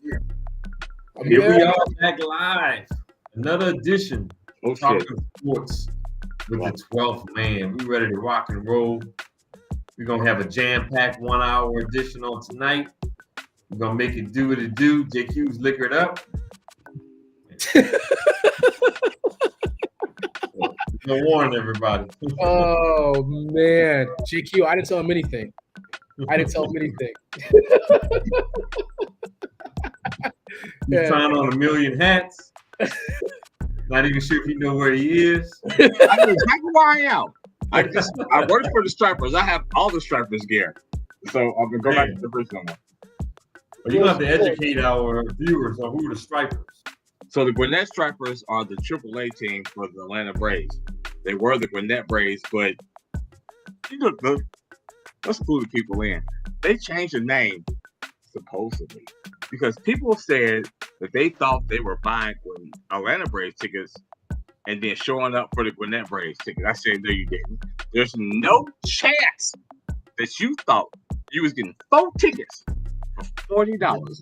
Here we are back live. Another edition of Talking Sports with the 12th man. We ready to rock and roll. We're going to have a jam-packed 1 hour edition on tonight. We're going to make it do what it do. JQ's liquored up. Don't warn everybody. Oh, man. JQ, I didn't tell him anything. He's trying on a million hats. Not even sure if you know where he is. I know exactly where I am. I work for the Stripers. I have all the Stripers gear. So I'm going to go back to the first one. But you have to educate our viewers on who the Stripers. So the Gwinnett Stripers are the AAA team for the Atlanta Braves. They were the Gwinnett Braves, but you know, let's clue the people in. They changed the name, supposedly, because people said that they thought they were buying Atlanta Braves tickets and then showing up for the Gwinnett Braves ticket. I said, no, you didn't. There's no chance that you thought you was getting 4 tickets for $40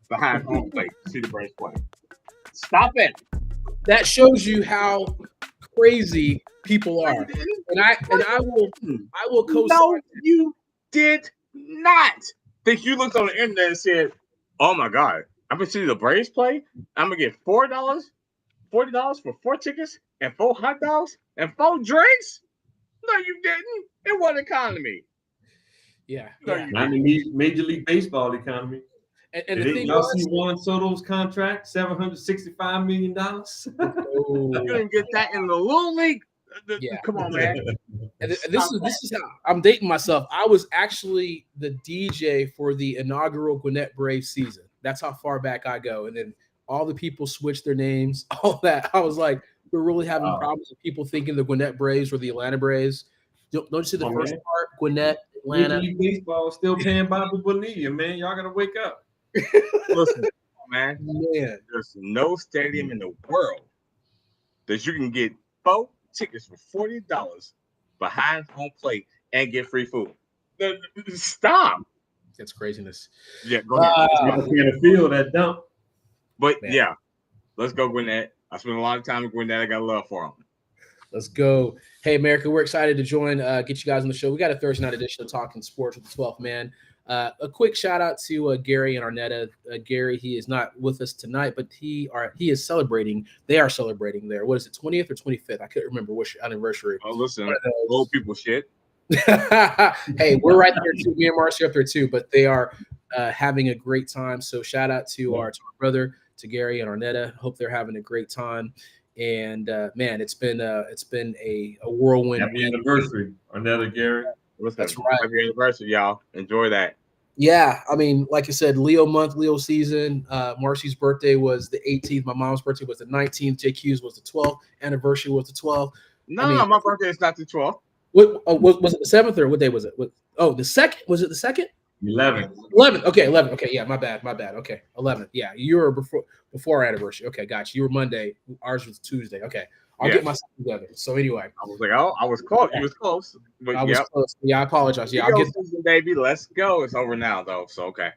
behind home plate to see the Braves play. Stop it. That shows you how crazy people are. And I will co-sign. No, you did not. Think you looked on the internet and said, oh my God, I'm gonna see the Braves play. I'm gonna get $40 for 4 tickets and 4 hot dogs and 4 drinks. No, you didn't. It wasn't economy. Yeah. Not the Major League Baseball economy. And the thing y'all see Juan Soto's contract, $765 million. You didn't get that in the Little League. Yeah. Come on, man. And this is how I'm dating myself. I was actually the DJ for the inaugural Gwinnett Braves season. That's how far back I go. And then all the people switched their names, all that. I was like, we're really having problems with people thinking the Gwinnett Braves were the Atlanta Braves. Don't you see the first part? Gwinnett, Atlanta. Major League Baseball is still paying Bobby Bonilla, man. Y'all gotta wake up. Listen, man, there's no stadium in the world that you can get 4 tickets for $40 behind home plate and get free food. Stop. That's craziness. Yeah, go ahead. In the field that dump. But yeah, let's go Gwinnett. I spent a lot of time in Gwinnett. I got love for them. Let's go. Hey, America, we're excited to join, get you guys on the show. We got a Thursday night edition of Talking Sports with the 12th man. A quick shout out to Gary and Arnetta. Gary, he is not with us tonight, but he is celebrating. They are celebrating their, what is it, 20th or 25th? I couldn't remember which anniversary. Oh, listen, old people shit. Hey, we're right there too. Me and Marcy up there too, but they are having a great time. So shout out to our brother, to Gary and Arnetta. Hope they're having a great time. And man, it's been a whirlwind. Happy anniversary, Arnetta, Gary. That's right. Happy anniversary, y'all. Enjoy that. Yeah, I mean, like I said, Leo month, Leo season. Marcy's birthday was the 18th. My mom's birthday was the 19th. JQ's was the 12th. Anniversary was the 12th. No, my birthday is not the 12th. What was it the 7th or what day was it? The 2nd? Was it the 2nd? 11th. 11th. Okay, 11th. Okay, yeah, my bad. Okay, 11th. Yeah, you were before our anniversary. Okay, gotcha. You were Monday. Ours was Tuesday. Okay, I'll get myself together. So anyway, I was like, oh, I was close. You was close. But I was close. Yeah, I apologize. Yeah, I'll get season, baby. Let's go. It's over now, though. So okay.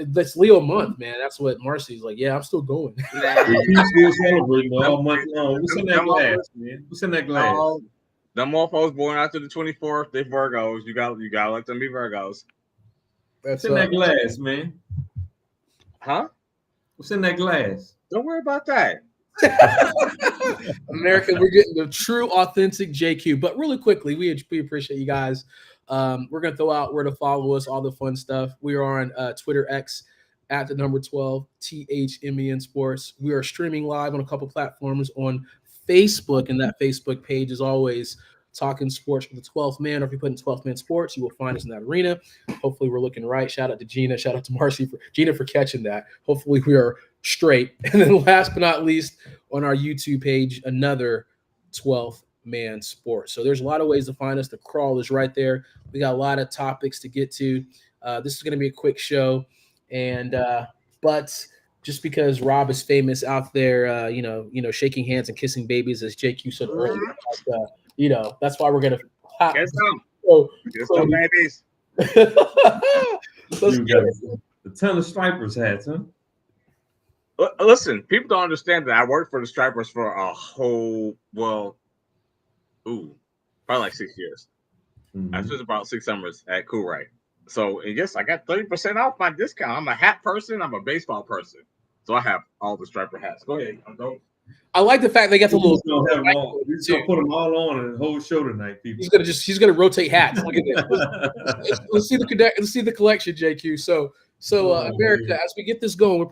That's Leo month, man. That's what Marcy's like. Yeah, I'm still going. He's still celebrating all month long. What's in that glass, man? What's in that glass? Them mofos born after the 24th, they Virgos. You gotta let them be Virgos. What's in that glass, man? Huh? What's in that glass? Don't worry about that. America, we're getting the true, authentic JQ. But really quickly, we appreciate you guys. We're gonna throw out where to follow us, all the fun stuff. We are on Twitter X at the number 12 THMEN Sports. We are streaming live on a couple platforms on Facebook, and that Facebook page is always Talking Sports with the 12th man. Or if you put in 12th man sports, you will find us in that arena. Hopefully we're looking right. Shout out to Gina. Shout out to Marcy for catching that. Hopefully we are straight. And then last but not least, on our YouTube page, another 12th man sports. So there's a lot of ways to find us. The crawl is right there. We got a lot of topics to get to. This is going to be a quick show. And but just because Rob is famous out there, shaking hands and kissing babies, as JQ said earlier, that's why we're gonna. Get some babies. You got a ton of Stripers hats, huh? Listen, people don't understand that I worked for the Stripers for a whole, probably like 6 years. I spent about 6 summers at Cool Right. So, and yes, I got 30% off my discount. I'm a hat person. I'm a baseball person. So I have all the Striper hats. Go ahead. I like the fact they got the little. He's gonna put them all on in the whole show tonight, people. He's gonna rotate hats. Look at this. Let's see the collection, JQ. So America, as we get this going,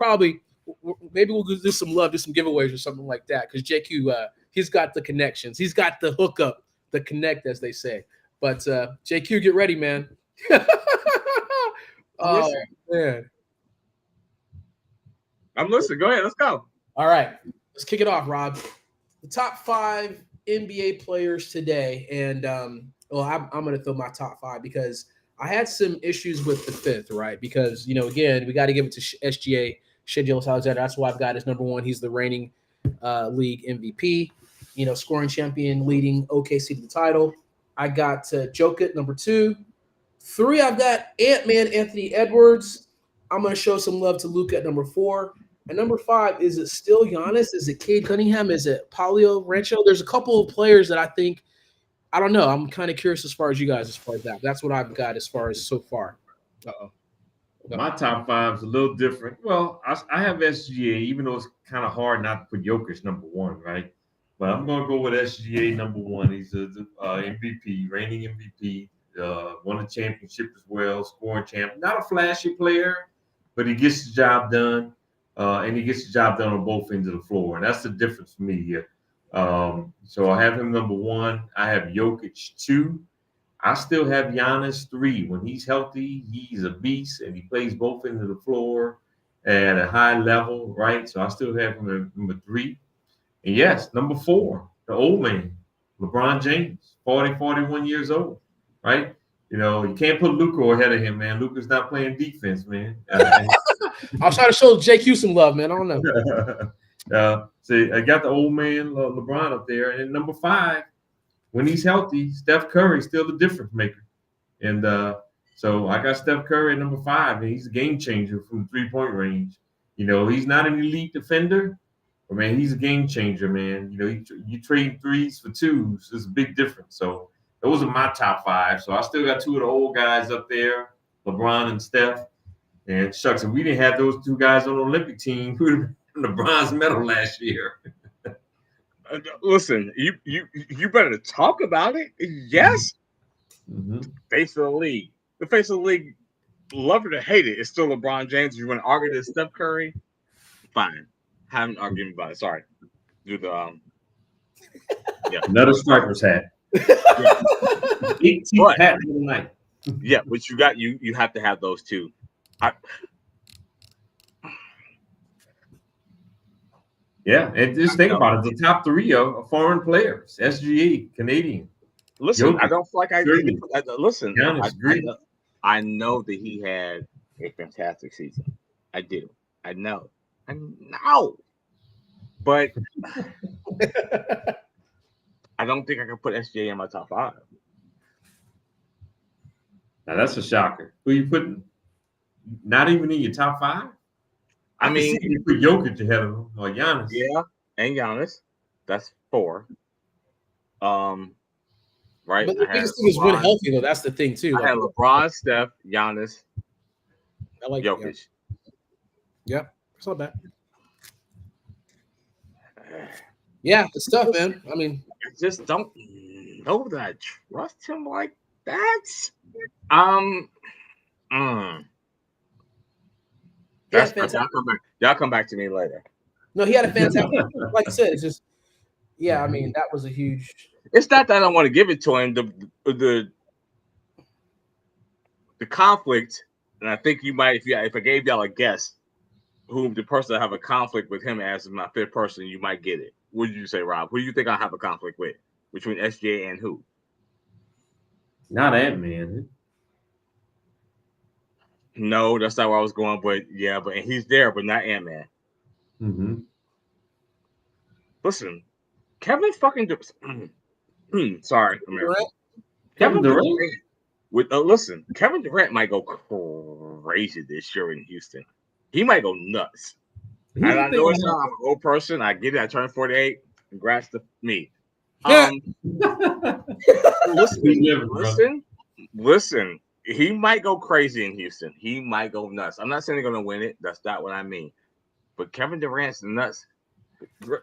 maybe we'll do some love, do some giveaways or something like that. Because JQ, he's got the connections, he's got the hookup, the connect, as they say. But JQ, get ready, man. Oh man, I'm listening. Go ahead, let's go. All right, let's kick it off, Rob. The top 5 NBA players today, and I'm going to throw my top 5 because I had some issues with the 5th, right? Because again, we got to give it to SGA, Shedeur Sanders. That's why I've got his number 1. He's the reigning league MVP, scoring champion, leading OKC to the title. I got Jokic number 2. 3, I've got Ant-Man Anthony Edwards. I'm going to show some love to Luka at number 4. And number 5, is it still Giannis? Is it Cade Cunningham? Is it Paolo Rancho? There's a couple of players that I think, I don't know. I'm kind of curious as far as you guys, as far as that. That's what I've got as far as so far. My top 5 is a little different. Well, I have SGA, even though it's kind of hard not to put Jokic number 1, right? But I'm going to go with SGA number 1. He's the MVP, reigning MVP, won a championship as well, scoring champ. Not a flashy player, but he gets the job done. And he gets the job done on both ends of the floor. And that's the difference for me here. So I have him number 1. I have Jokic 2. I still have Giannis 3. When he's healthy, he's a beast, and he plays both ends of the floor at a high level, right? So I still have him at number 3. And yes, number 4, the old man, LeBron James, 41 years old, right? You can't put Luka ahead of him, man. Luka's not playing defense, man. I'll try to show JQ some love, man. I don't know. See, I got the old man LeBron up there, and number 5, when he's healthy, Steph Curry's still the difference maker. And so I got Steph Curry at number 5, and he's a game changer from 3-point range. He's not an elite defender, but man, he's a game changer, man. You trade 3s for 2s. There's a big difference. So those are my top 5. So I still got 2 of the old guys up there, LeBron and Steph. And shucks, if we didn't have those 2 guys on the Olympic team, we would have been the bronze medal last year. Listen, you better talk about it. Yes. Mm-hmm. Face of the league. The face of the league, love it or hate it, it's still LeBron James. If you want to argue this Steph Curry, fine. Have an argument about it. Sorry. Do the another Striper's hat. 18th hat of the night. Yeah, but you have to have those 2. And just think about it. The top 3 are foreign players. SGA, Canadian. Listen, Jokic, I don't feel like I did. Listen, Giannis, I know that he had a fantastic season. I do. I know. But I don't think I can put SGA in my top 5. Now that's a shocker. Who you putting? Not even in your top 5? I mean, you put Jokic ahead of him or Giannis. Yeah, and Giannis. That's 4. Right. But the biggest thing is when healthy, though. That's the thing too. I had LeBron, Steph, Giannis. I like Jokic. Yeah, it's not bad. Yeah, it's tough, man. I mean, I just don't know that I trust him like that. Y'all come back to me later. No, he had a fantastic, like I said, it's just, I mean, that was a huge. It's not that I don't want to give it to him. The conflict, and I think you might, if I gave y'all a guess, whom the person I have a conflict with him as my 5th person, you might get it. What did you say, Rob? Who do you think I have a conflict with between SGA and who? Not Ant-Man. No, that's not where I was going. But and he's there, but not Ant-Man. Mm-hmm. Listen, Kevin fucking sorry, Durant? Kevin Durant. Listen, Kevin Durant might go crazy this year in Houston. He might go nuts. I know it's not. I'm an old person. I get it. I turned 48. Congrats to me. Listen. He might go crazy in Houston. He might go nuts. I'm not saying they're going to win it. That's not what I mean. But Kevin Durant's nuts.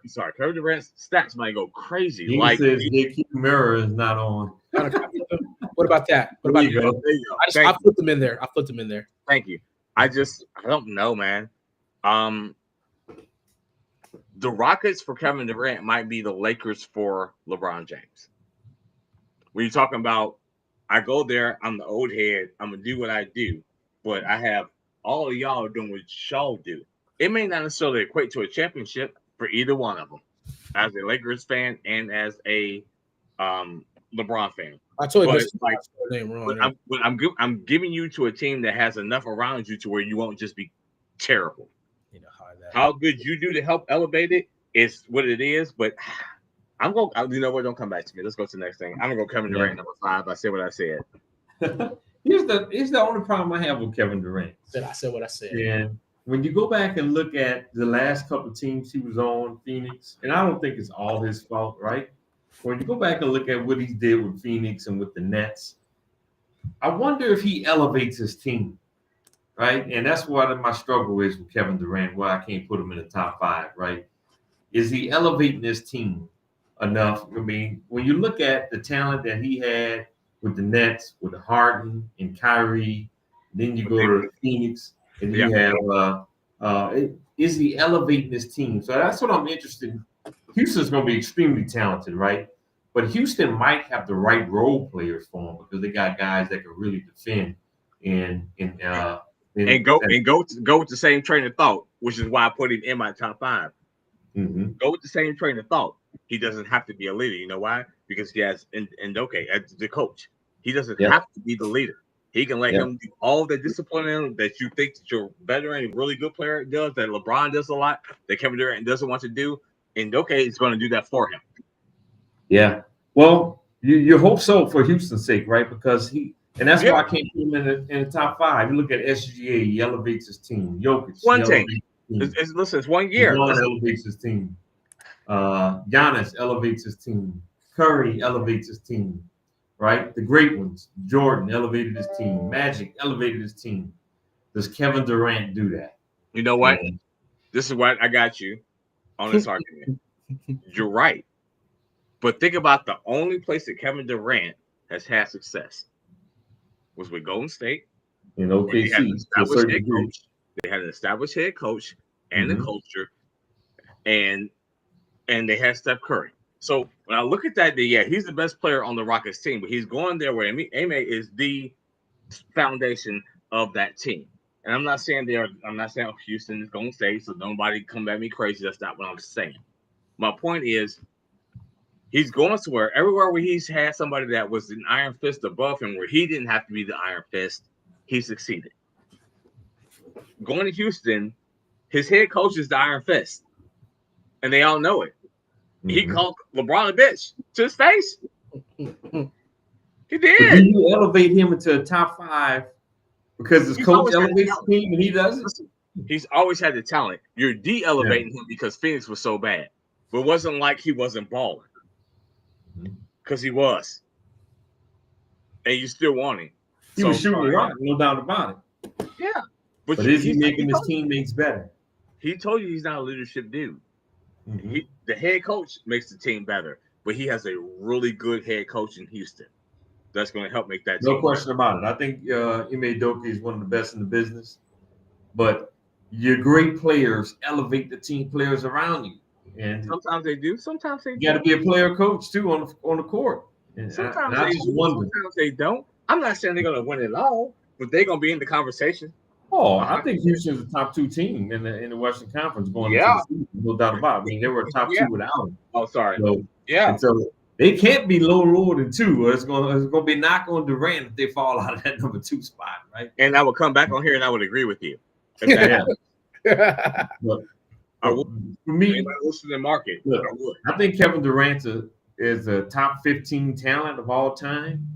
Sorry, Kevin Durant's stats might go crazy. He says JQ Mirror is not on. What about that? What about you? There you go. I put them in there. Thank you. I don't know, man. The Rockets for Kevin Durant might be the Lakers for LeBron James. When you're talking about, I go there, I'm the old head, I'm going to do what I do, but I have all of y'all doing what y'all do. It may not necessarily equate to a championship for either one of them, as a Lakers fan and as a LeBron fan. I told you, I'm giving you to a team that has enough around you to where you won't just be terrible. You know how good you do to help elevate it is what it is. But I'm going. You know what? Don't come back to me. Let's go to the next thing. I'm gonna go Kevin Durant number 5. I said what I said. Here's the only problem I have with Kevin Durant. I said what I said. And when you go back and look at the last couple of teams he was on, Phoenix, and I don't think it's all his fault, right? When you go back and look at what he did with Phoenix and with the Nets, I wonder if he elevates his team, right? And that's what my struggle is with Kevin Durant, why I can't put him in the top 5, right? Is he elevating his team enough? I mean, when you look at the talent that he had with the Nets, with Harden and Kyrie, then you go to Phoenix, and you have is he elevating his team? So that's what I'm interested in. Houston's going to be extremely talented, right? But Houston might have the right role players for him because they got guys that can really defend and go with the same train of thought, which is why I put him in my top 5. Mm-hmm. Go with the same train of thought. He doesn't have to be a leader. You know why? Because he has Ndoke as the coach. He doesn't have to be the leader. He can let him do all the discipline that you think that your veteran, really good player does, that LeBron does a lot, that Kevin Durant doesn't want to do. And Ndoke is going to do that for him. Yeah. Well, you hope so for Houston's sake, right? Because that's why I can't put him in the top 5. You look at SGA, he elevates his team. Jokic. One thing. It's 1 year. LeBron elevates his team. Giannis elevates his team. Curry elevates his team. Right? The great ones. Jordan elevated his team. Magic elevated his team. Does Kevin Durant do that? You know what? This is what I got you on this argument. You're right. But think about the only place that Kevin Durant has had success was with Golden State. In OKC. They had an established head coach and the culture. And they had Steph Curry. So when I look at that, he's the best player on the Rockets team, but he's going there where Ime is the foundation of that team. And I'm not saying Houston is Golden State, so nobody come at me crazy. That's not what I'm saying. My point is, he's going somewhere. Everywhere where he's had somebody that was an iron fist above him, where he didn't have to be the iron fist, he succeeded. Going to Houston, his head coach is the iron fist, and they all know it. He called LeBron a bitch to his face. He did. But do you elevate him into a top 5 because his coach elevates the team and he doesn't? He's always had the talent. You're de-elevating him because Phoenix was so bad. But it wasn't like he wasn't balling. Because he was. And you still want him. He was shooting rock, no doubt about it. Yeah. But is he making his teammates better? He told you he's not a leadership dude. The head coach makes the team better, but he has a really good head coach in Houston that's going to help make that team. No question about it. I think Ime Udoka is one of the best in the business, but your great players elevate the team players around you. And sometimes they do. Sometimes they do. You got to be a player coach too on the court. And sometimes they don't. I'm not saying they're going to win it all, but they're going to be in the conversation. Oh, I think Houston's a top 2 team in the Western Conference going into the season, no doubt about it. I mean, they were a top 2 without him. Oh, sorry. So, so they can't be lower than 2. Or it's going to be knock on Durant if they fall out of that number 2 spot, right? And I would come back on here and I would agree with you. But for me, listen to the market. Look, I think Kevin Durant is a top 15 talent of all time.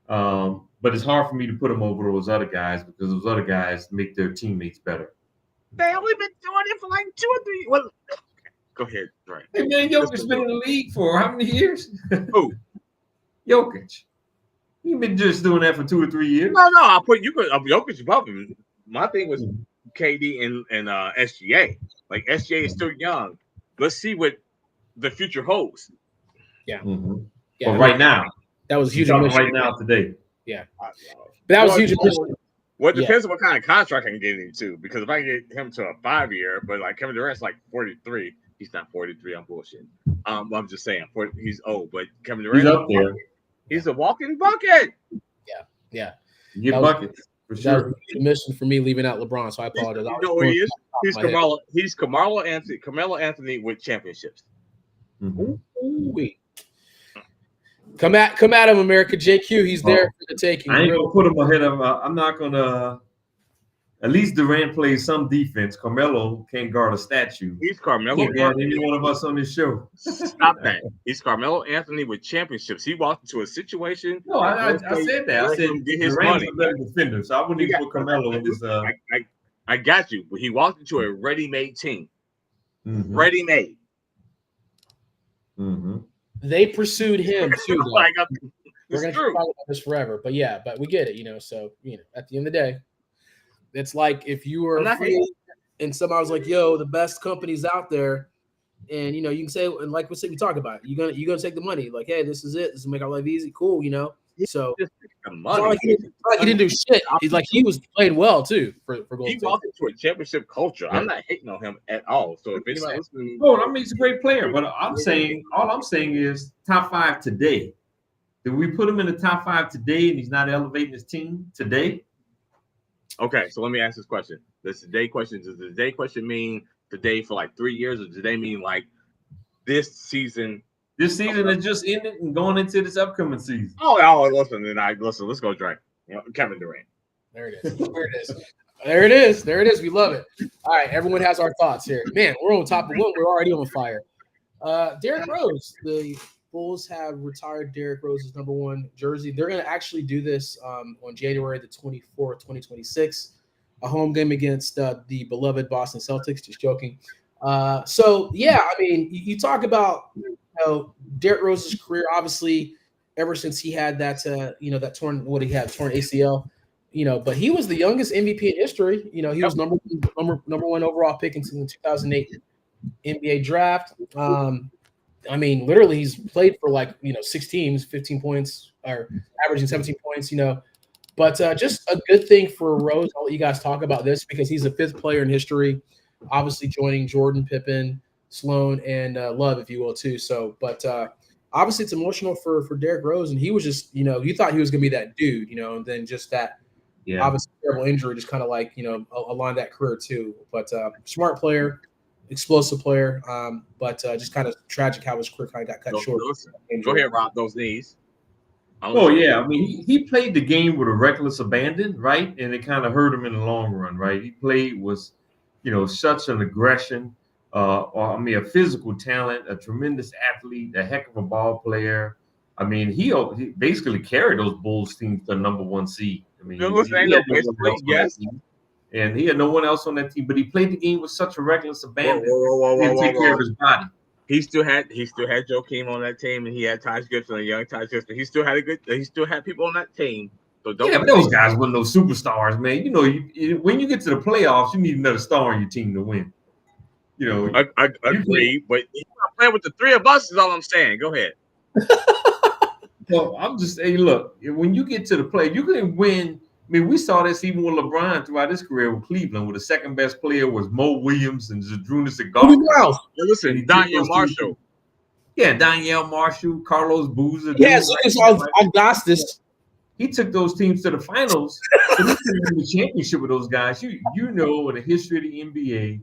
But it's hard for me to put him over those other guys because those other guys make their teammates better. They only been doing it for like 2 or 3. Well, go ahead, Dre. Hey man, Jokic's been in the league for how many years? Who? Jokic. He's been just doing that for 2 or 3 years. No. I put you could Jokic above him. My thing was KD and SGA. Like SGA is still young. Let's see what the future holds. Yeah. Mm-hmm. Yeah. But right now, that was huge. Right now, today. Yeah. But that was huge. Well, it depends on what kind of contract I can get him to. Because if I can get him to a 5-year, but like Kevin Durant's like 43. He's not 43. I'm bullshitting. I'm just saying he's old, but Kevin Durant, he's up there. He's a walking bucket. Yeah. You get buckets for sure. That was a mission for me leaving out LeBron, so I apologize. You know who he is? He's Carmelo Anthony with championships. Mm-hmm. Come at him, America. JQ, he's there for the taking. I ain't gonna put him ahead of. I'm not gonna. At least Durant plays some defense. Carmelo can't guard a statue. He's Carmelo. Can't guard any one of us on this show. Stop that. He's Carmelo Anthony with championships. He walked into a situation. No, I said that. I said get his Durant's money. a better defender, so I wouldn't even put Carmelo in this. I got you, but he walked into a ready-made team. Mm-hmm. Ready-made. Mm-hmm. They pursued him too. We're gonna talk about this forever, but we get it, So at the end of the day, it's like if you were and somebody was like, "Yo, the best companies out there," and you can say, and like we talk about, you're gonna take the money. Like, hey, this is it. This will make our life easy. Cool, So it's not like he didn't do shit. He's like he was playing well too for Golden State. He walked into a championship culture. I'm not hating on him at all. So if anybody listening, he's a great player, but all I'm saying is top 5 today. Did we put him in the top 5 today, and he's not elevating his team today? Okay, so let me ask this question. Does the day question mean today for like 3 years, or does they mean like this season? This season is just ended and going into this upcoming season. Oh, listen. Let's go, Dre. Kevin Durant. There it is. There it is. We love it. All right, everyone has our thoughts here. Man, we're on top of one. We're already on fire. Derrick Rose. The Bulls have retired Derrick Rose's number 1 jersey. They're going to actually do this on January the 24th, 2026, a home game against the beloved Boston Celtics. Just joking. You talk about Derrick Rose's career. Obviously, ever since he had that torn ACL. But he was the youngest MVP in history. He was number 1 overall pick in the 2008 NBA draft. Literally, he's played for 6 teams, 15 points, or averaging 17 points. But just a good thing for Rose. I'll let you guys talk about this because he's the 5th player in history, obviously joining Jordan, Pippen, Sloan, and Love, if you will, too. So, but obviously, it's emotional for Derrick Rose, and he was just, you thought he was going to be that dude, and then just that. Yeah. Obviously, terrible injury just kind of aligned that career too. But smart player, explosive player, but just kind of tragic how his career kind of got cut short. Go ahead, Rob. Those knees. Oh yeah, he played the game with a reckless abandon, right? And it kind of hurt him in the long run, right? He played was, such an aggression, a physical talent, a tremendous athlete, a heck of a ball player. He basically carried those Bulls teams to the number 1 seed. And he had no one else on that team, but he played the game with such a reckless abandon. Didn't take care of his body. He still had Joakim on that team, and he had Taj Gibson, a young Taj Gibson. He still had people on that team. So but those guys weren't no superstars, man. When you get to the playoffs, you need another star on your team to win. I agree, but he's not playing with the 3 of us. Is all I'm saying. Go ahead. Well, I'm just saying, look, when you get to the play, you can win. We saw this even with LeBron throughout his career with Cleveland, where the second best player was Mo Williams and Zadrunas Agard. Listen, Daniel Marshall. Yeah, Danielle Marshall, Carlos Boozer. Yes, Augustus. He took those teams to the finals. So he took the championship with those guys. In the history of the NBA,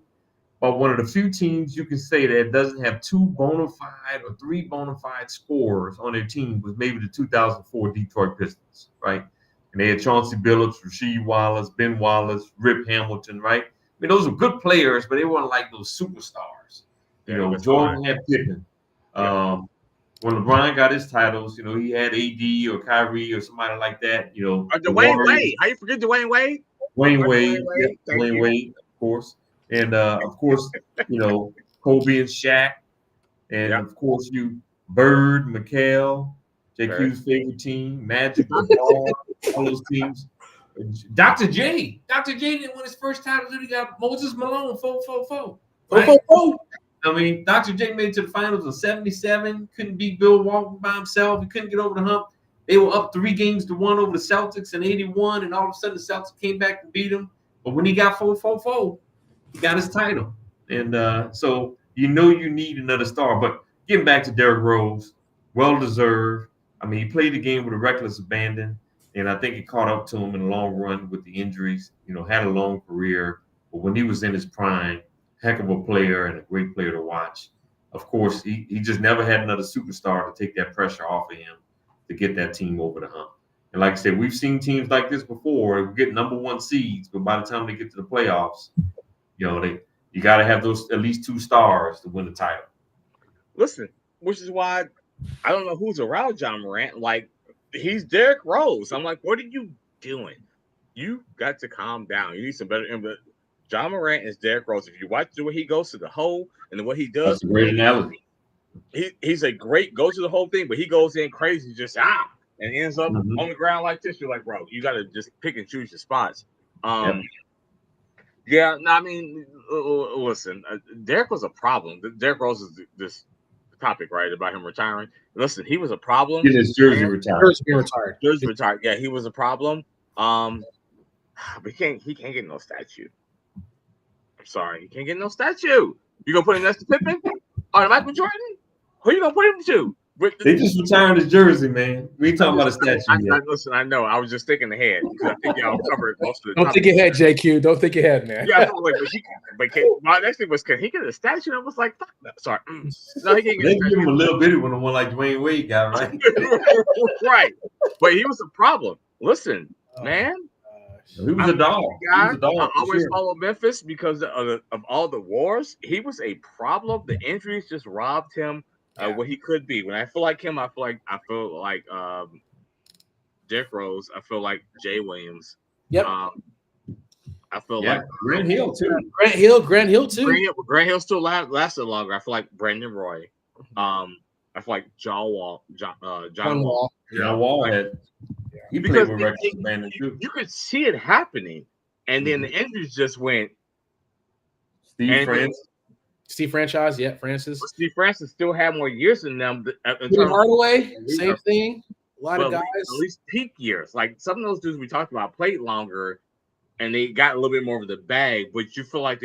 but one of the few teams you can say that doesn't have 2 bona fide or 3 bona fide scorers on their team was maybe the 2004 Detroit Pistons, right? And they had Chauncey Billups, Rasheed Wallace, Ben Wallace, Rip Hamilton, right? Those were good players, but they weren't like those superstars. Jordan had Pippen. When LeBron got his titles, he had AD or Kyrie or somebody like that. Dwayne Wade. How you forget Dwayne Wade? Dwayne Wade, of course. And of course, Kobe and Shaq, and of course Bird, McHale, JQ's favorite team, Magic, Ball, all those teams. Dr. J didn't win his first title until he got Moses Malone 4-4-4. Right? I mean, Dr. J made it to the finals in '77. Couldn't beat Bill Walton by himself. He couldn't get over the hump. They were up 3-1 over the Celtics in '81, and all of a sudden the Celtics came back and beat him. But when he got 4-4-4, he got his title. And so you need another star. But getting back to Derrick Rose, well-deserved. I mean, he played the game with a reckless abandon, and I think it caught up to him in the long run with the injuries. Had a long career. But when he was in his prime, heck of a player and a great player to watch. Of course, he just never had another superstar to take that pressure off of him to get that team over the hump. And like I said, we've seen teams like this before. We get number 1 seeds, but by the time they get to the playoffs, you got to have those at least 2 stars to win the title. Listen, which is why I don't know who's around John Morant. Like, he's Derrick Rose. I'm like, what are you doing? You got to calm down. You need some better. John Morant is Derrick Rose. If you watch the way he goes to the hole and what he does, that's a great analogy. He's a great go to the whole thing, but he goes in crazy, just and ends up on the ground like this. You're like, bro, you got to just pick and choose your spots. Yeah, no, I mean, listen, Derrick was a problem. Derrick Rose is this topic, right, about him retiring. Listen, he was a problem. Get his jersey retired. Jersey retired. Yeah, he was a problem. But he can't get no statue. I'm sorry, he can't get no statue. You gonna put him next to Pippen or Michael Jordan? Who you gonna put him to? They just retired his jersey, man. We ain't talking about a statue yet. Listen, I know. I was just thinking ahead because I think y'all covered most of the. Don't think ahead, JQ. Don't think ahead, man. Yeah, my next thing was, can he get a statue? I was like, fuck no. Sorry. No, he can't get a statue. Give him a little bitty one, the one like Dwayne Wade got, right? Right. But he was a problem. Listen, man. He was a dog. I always follow Memphis because of all the wars. He was a problem. The injuries just robbed him what he could be. When I feel like him, I feel like Derrick Rose. I feel like Jay Williams. Yep. I feel like Grant Hill too. Grant Hill too. Grant Hill still lasted longer. I feel like Brandon Roy. I feel like John Wall. John Wall. John Wall had. He played with reckless abandon too. You could see it happening, and then the injuries just went. Steve Francis, Francis. But Steve Francis still had more years than them. Hardaway, same thing. A lot of guys, at least peak years. Like some of those dudes we talked about played longer, and they got a little bit more of the bag. But you feel like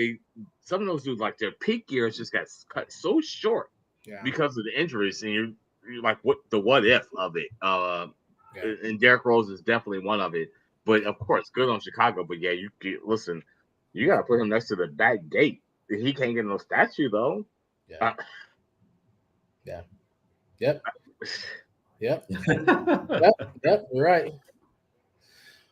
some of those dudes, like their peak years, just got cut so short because of the injuries, and you're like, what if of it? And Derrick Rose is definitely one of it. But of course, good on Chicago. But yeah, listen, you got to put him next to the back gate. He can't get no statue though. Yep. Yep. You're right.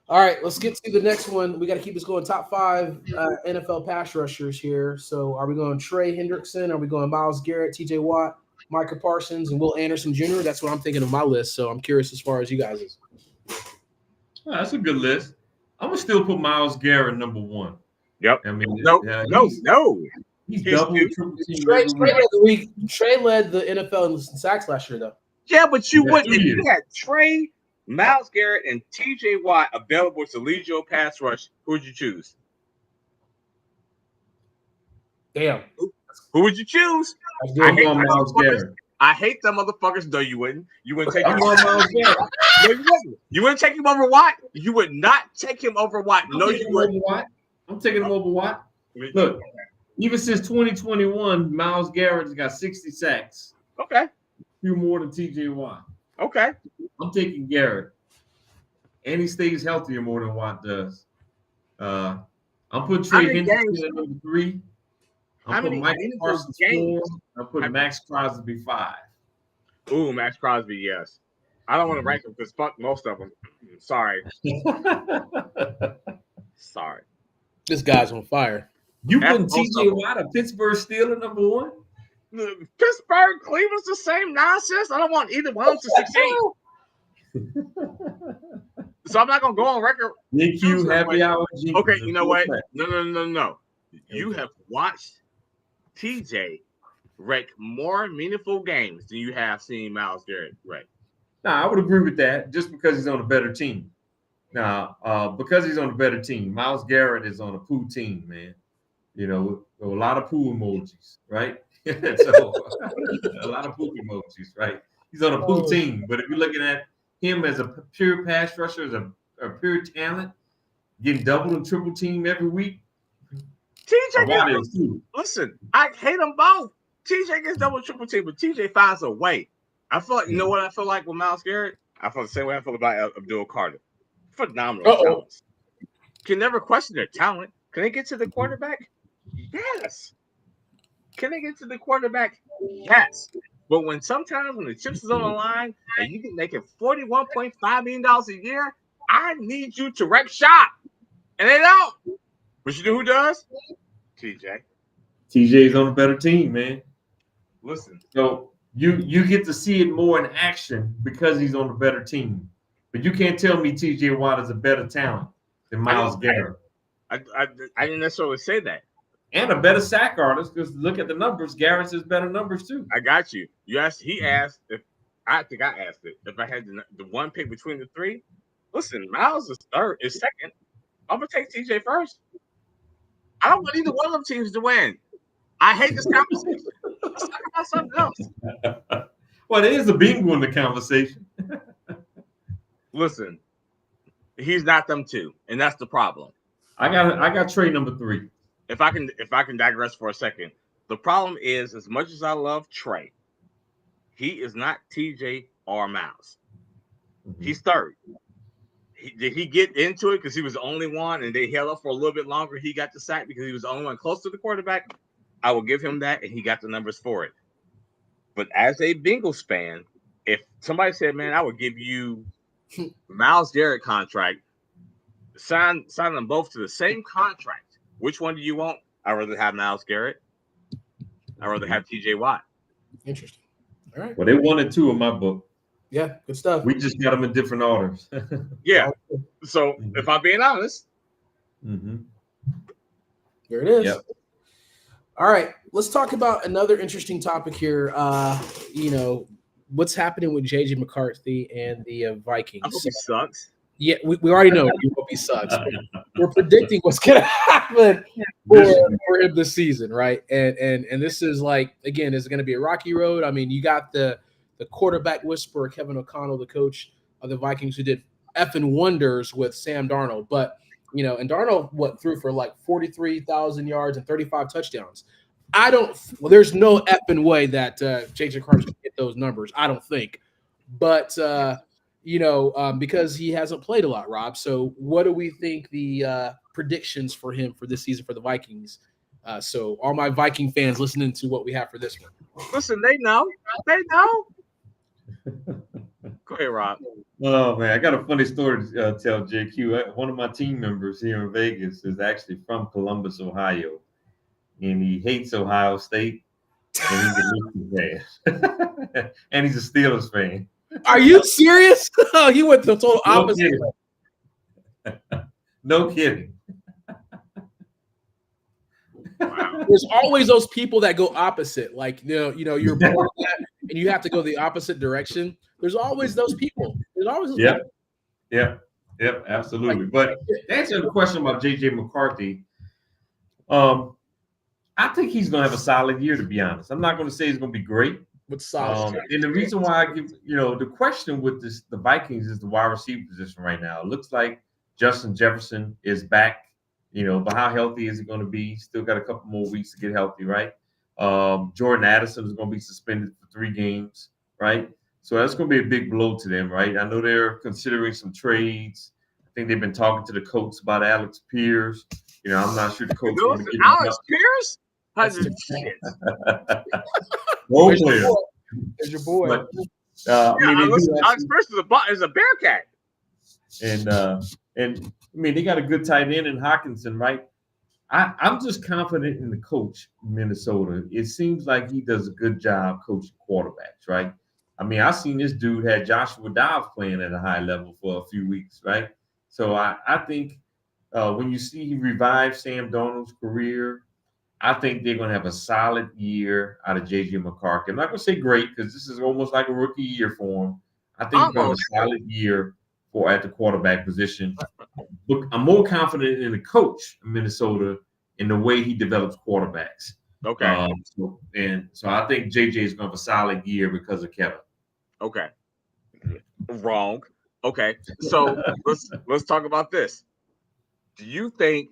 All right, let's get to the next one. We got to keep this going. Top 5 NFL pass rushers here. So, are we going Trey Hendrickson? Are we going Myles Garrett, T.J. Watt, Micah Parsons, and Will Anderson Jr.? That's what I'm thinking of my list. So, I'm curious as far as you guys is. That's a good list. I'm gonna still put Myles Garrett number 1. Yep. I mean, no. He's double, triple team. Trey led the NFL in sacks last year, though. Yeah, but you wouldn't. If you had Trey, Myles Garrett, and T.J. Watt available to lead your pass rush, who would you choose? Damn. Who would you choose? I hate them motherfuckers. No, you wouldn't. You wouldn't take him over Myles Garrett. No, you wouldn't. You wouldn't take him over Watt. You would not take him over Watt. No, you wouldn't. I'm taking him over Watt. Look, even since 2021, Myles Garrett's got 60 sacks. Okay. Few more than T.J. Watt. Okay. I'm taking Garrett. And he stays healthier more than Watt does. I'm putting Trey Hendrickson at number 3. I'm putting Mike Parsons 4. I'm putting Max Crosby 5. Ooh, Max Crosby, yes. I don't want to rank him because fuck most of them. Sorry. Sorry. This guy's on fire. You putting T.J. Watt a Pittsburgh Steeler number 1? Pittsburgh, Cleveland's the same nonsense. I don't want either one to succeed. So I'm not gonna go on record. Nick Hughes, happy hour. Okay, you know what? No. You have watched TJ wreck more meaningful games than you have seen Myles Garrett wreck. Now, I would agree with that just because he's on a better team. Now, because he's on a better team, Myles Garrett is on a poo team, man. You know, a lot of poo emojis, right? So a lot of poo emojis, right? He's on a poo team. But if you're looking at him as a pure pass rusher, as a pure talent, getting double and triple team every week. TJ, listen, I hate them both. TJ gets double triple team, but TJ finds a way. I feel like, you know what I feel like with Myles Garrett? I feel the same way I feel about Abdul Carter. Phenomenal talents. Can never question their talent. Can they get to the quarterback? Yes. Can they get to the quarterback? Yes. But when the chips is on the line and you can make it $41.5 million a year, I need you to wreck shop. And they don't. But you know who does? TJ. TJ's on a better team, man. Listen. So you get to see it more in action because he's on a better team. But you can't tell me TJ Watt is a better talent than Myles Garrett. I didn't necessarily say that. And a better sack artist, because look at the numbers. Garrett has better numbers too. I got you. He asked if I think I asked it. If I had the one pick between the three, listen, Myles is second. I'm gonna take TJ first. I don't want either one of them teams to win. I hate this conversation. Let's talk about something else. Well, it is a bingo in the conversation. Listen, he's not them two, and that's the problem. I got trade number 3. If I can digress for a second, the problem is, as much as I love Trey, he is not TJ or Myles. He's third. Did he get into it because he was the only one and they held up for a little bit longer? He got the sack because he was the only one close to the quarterback. I will give him that, and he got the numbers for it. But as a Bengals fan, if somebody said, man, I would give you Myles Garrett contract, sign them both to the same contract, which one do you want? I'd rather have Myles Garrett. I'd rather have TJ Watt. Interesting. All right. Well, they 1 and 2 in my book. Yeah, good stuff. We just got them in different orders. Yeah. So if I'm being honest. There it is. Yep. All right. Let's talk about another interesting topic here. What's happening with JJ McCarthy and the Vikings? I hope he sucks. Yeah, we already know we hope he sucks. We're predicting what's going to happen for him this season, right? And this is like, again, this is going to be a rocky road. I mean, you got the quarterback whisperer, Kevin O'Connell, the coach of the Vikings, who did effing wonders with Sam Darnold. But, and Darnold, threw for like 43,000 yards and 35 touchdowns. There's no effing way that JJ McCarthy can get those numbers, I don't think. But, because he hasn't played a lot, Rob. So what do we think the predictions for him for this season for the Vikings? So all my Viking fans listening to what we have for this one. Listen, they know. They know. Go ahead, Rob. Oh, man, I got a funny story to tell, JQ. One of my team members here in Vegas is actually from Columbus, Ohio, and he hates Ohio State, and he's a Michigan fan, and he's a Steelers fan. Are you serious? He went the total opposite. No kidding. Wow. There's always those people that go opposite. Like, you're born that, and you have to go the opposite direction. There's always those people. There's always those people. Yep, absolutely. But to answer the question about JJ McCarthy, I think he's going to have a solid year, to be honest. I'm not going to say he's going to be great. But solid. And the reason why I give, the question with the Vikings is the wide receiver position right now. It looks like Justin Jefferson is back, but how healthy is he going to be? Still got a couple more weeks to get healthy, right? Jordan Addison is going to be suspended for 3 games, right? So that's going to be a big blow to them, right? I know they're considering some trades. I think they've been talking to the Colts about Alex Pierce. I'm not sure the Colts want to get Alex Pierce? Role player. There's your boy. But, Alex Pierce is a Bearcat. And they got a good tight end in Hawkinson, right? I'm just confident in the coach in Minnesota. It seems like he does a good job coaching quarterbacks, right? I've seen this dude had Joshua Dobbs playing at a high level for a few weeks, right? So I think when you see he revived Sam Darnold's career, I think they're going to have a solid year out of JJ McCarthy. I'm not going to say great because this is almost like a rookie year for him. I think he's going to have a solid year at the quarterback position. Look, I'm more confident in the coach in Minnesota in the way he develops quarterbacks. Okay. So I think JJ is going to have a solid year because of Kevin. Okay. Wrong. Okay. So let's talk about this. Do you think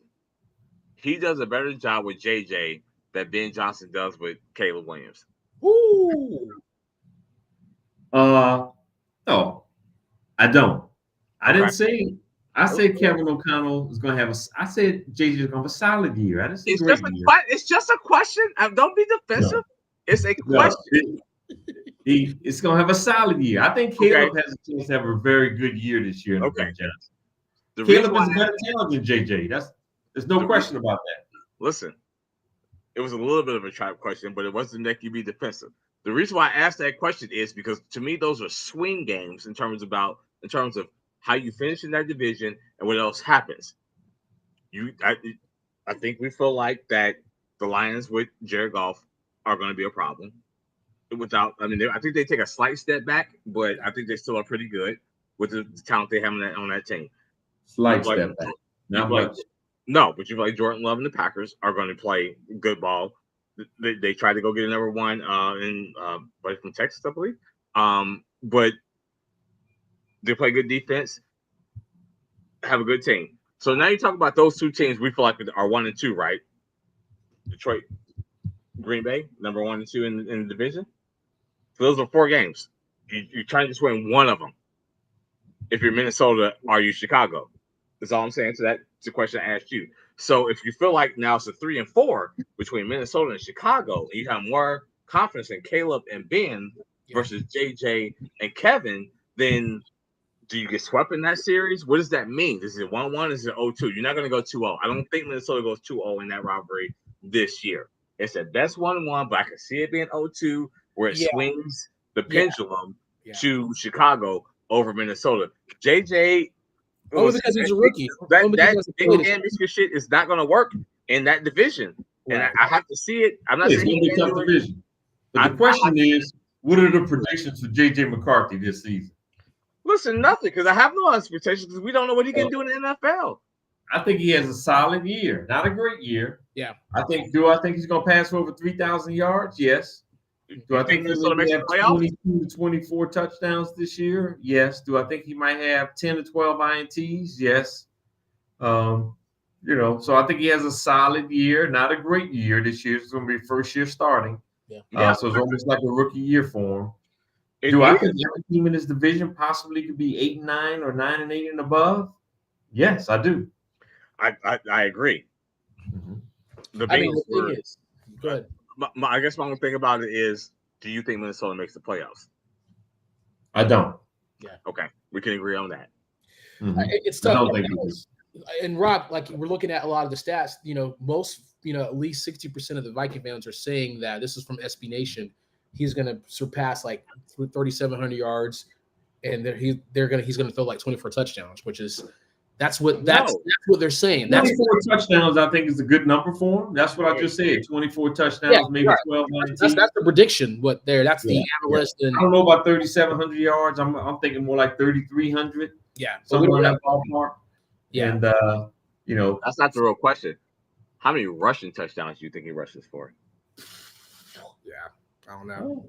he does a better job with JJ than Ben Johnson does with Caleb Williams? Ooh. No, I don't. I didn't say. I said Kevin O'Connell is going to have I said JJ is going to have a solid year. I didn't say great year. It's just a question. Don't be defensive. No. It's a question. It's going to have a solid year. I think Caleb has a chance to have a very good year this year. Okay. Caleb is a better talent than JJ. There's no question about that. Listen, it was a little bit of a trap question, but it wasn't that you be defensive. The reason why I asked that question is because to me those are swing games in terms of how you finish in that division and what else happens. I think we feel like that the Lions with Jared Goff are going to be a problem. I think they take a slight step back, but I think they still are pretty good with the talent they have on that team. Slight step back. Not much. No, but you feel like Jordan Love and the Packers are going to play good ball. They tried to go get a number one from Texas, I believe. But they play good defense, have a good team. So now you talk about those two teams we feel like are 1 and 2, right? Detroit, Green Bay, number 1 and 2 in the division. So those are 4 games. You're trying to just win one of them. If you're Minnesota, are you Chicago? That's all I'm saying. So that's the question I asked you. So if you feel like now it's a 3 and 4 between Minnesota and Chicago, and you have more confidence in Caleb and Ben versus JJ and Kevin, then do you get swept in that series? What does that mean? Is it 1-1? Is it 0-2? You're not going to go 2-0. I don't think Minnesota goes 2-0 in that rivalry this year. It's at best 1-1, but I can see it being 0-2 where it swings the pendulum to Chicago over Minnesota. JJ, because he's a rookie. That Big Ten Michigan shit is not going to work in that division. Right. And I have to see it. I'm not saying it's a tough division. But the question is, what are the predictions for JJ McCarthy this season? Listen, nothing, because I have no expectations because we don't know what he can do in the NFL. I think he has a solid year, not a great year. Yeah. Do I think he's going to pass for over 3,000 yards? Yes. Do I think he's going to have 22 to 24 touchdowns this year? Yes. Do I think he might have 10 to 12 INTs? Yes. So I think he has a solid year, not a great year this year. It's going to be first year starting. Yeah. So it's almost like a rookie year for him. I think every team in this division possibly could be 8-9 or 9-8 and above? Yes, I do. I agree. Mm-hmm. The thing is, good. I guess my only thing about it is, do you think Minnesota makes the playoffs? I don't. Yeah. Okay, we can agree on that. Mm-hmm. It's tough. And Rob, like we're looking at a lot of the stats. Most, at least 60% of the Viking fans are saying that this is from SB Nation. He's going to surpass like 3,700 yards, and he's going to throw like 24 touchdowns, which is that's what they're saying. 24 touchdowns, I think, is a good number for him. That's what I just said. 24 touchdowns, maybe 12. That's the prediction. That's the analyst. And I don't know about 3,700 yards. I'm thinking more like 3,300. Yeah, somewhere in that ballpark. Yeah, and that's not the real question. How many rushing touchdowns do you think he rushes for? Yeah. I don't know.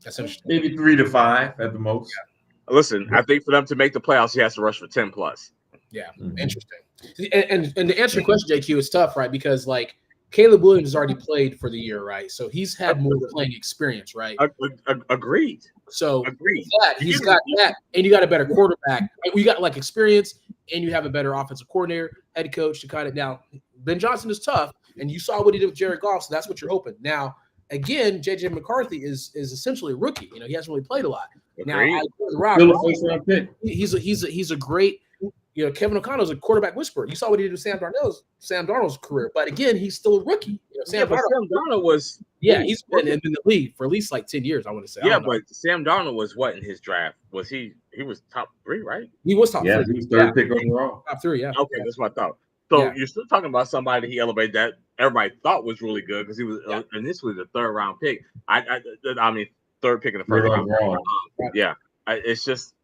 That's interesting. Maybe 3 to 5 at the most. Yeah. Listen, I think for them to make the playoffs, he has to rush for 10 plus. Yeah, Interesting. And to answer your question, JQ, it's tough, right? Because like Caleb Williams has already played for the year, right? So he's had more playing experience, right? Agreed. So he's got that, and you got a better quarterback. You got like experience, and you have a better offensive coordinator, head coach to kind of now. Ben Johnson is tough, and you saw what he did with Jared Goff, so that's what you're hoping now. Again, JJ McCarthy is essentially a rookie. He hasn't really played a lot. Now, he's a great. Kevin O'Connell's a quarterback whisperer. You saw what he did with Sam Darnold's career, but again, he's still a rookie. Sam Darnold was he's been in the league for at least like 10 years. I want to say. Yeah, but Sam Darnold was what in his draft? Was he was top 3, right? He was top 3. He was third pick overall. Top 3, yeah. Okay, that's what I thought. So you're still talking about somebody that he elevated that everybody thought was really good because he was initially the 3rd round pick. I mean, 3rd pick in the 1st round. It's just.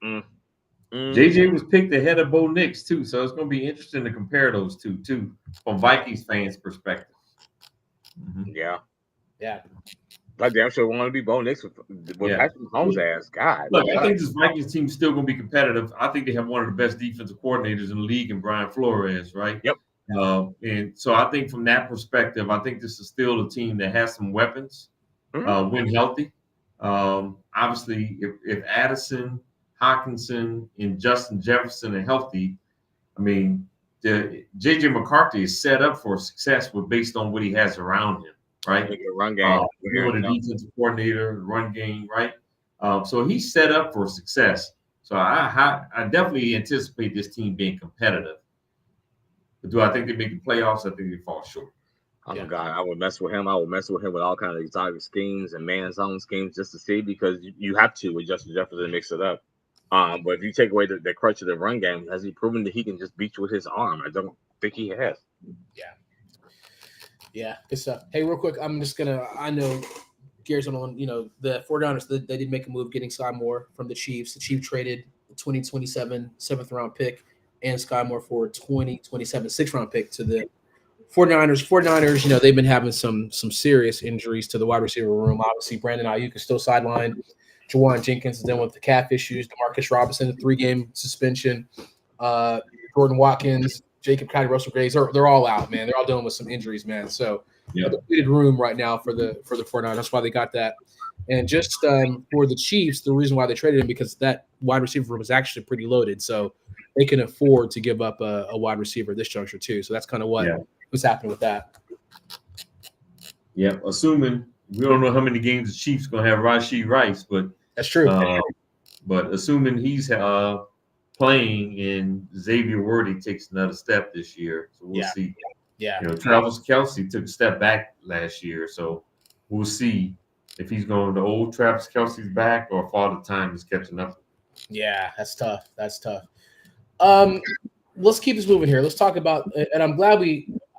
JJ was picked ahead of Bo Nix too, so it's going to be interesting to compare those two too from Vikings fans' perspective. Yeah. I damn sure want to be Bo Nix with Patrick Mahomes' ass. God. Look, I think this Vikings team is still going to be competitive. I think they have one of the best defensive coordinators in the league in Brian Flores, right? Yep. And so I think from that perspective, I think this is still a team that has some weapons when healthy. Obviously, if Addison, Hawkinson, and Justin Jefferson are healthy, I mean, JJ McCarthy is set up for success based on what he has around him. Right, run game. With a defensive coordinator, run game, right? So he's set up for success. So I definitely anticipate this team being competitive. But do I think they make the playoffs? I think they fall short. Oh my God, I would mess with him. I would mess with him with all kinds of exotic schemes and man zone schemes just to see because you have to with Justin Jefferson mix it up. But if you take away the crutch of the run game, has he proven that he can just beat you with his arm? I don't think he has. Yeah, good stuff. Hey, real quick, I know Gary's on, the 49ers, they did make a move getting Skyy Moore from the Chiefs. The Chiefs traded the 2027 7th round pick and Skyy Moore for a 2027 6th round pick to the 49ers. 49ers, they've been having some serious injuries to the wide receiver room. Obviously, Brandon Ayuk is still sidelined. Jawan Jenkins is dealing with the calf issues. Demarcus Robinson, a 3-game suspension. Jordan Watkins, Jacob Cotty, Russell Graves, they're all out, man. They're all dealing with some injuries, man. So a depleted room right now for the 49ers. That's why they got that. And just for the Chiefs, the reason why they traded him because that wide receiver room is actually pretty loaded. So they can afford to give up a wide receiver at this juncture too. So that's kind of what's happening with that. Yeah, assuming we don't know how many games the Chiefs going to have Rashee Rice, but that's true. But assuming he's playing and Xavier Worthy takes another step this year, so we'll see. Yeah. Travis Kelce took a step back last year, so we'll see if he's going to old Travis Kelce's back or if Father Time is catching up. Yeah, that's tough. Let's keep this moving here. Let's talk about, and I'm glad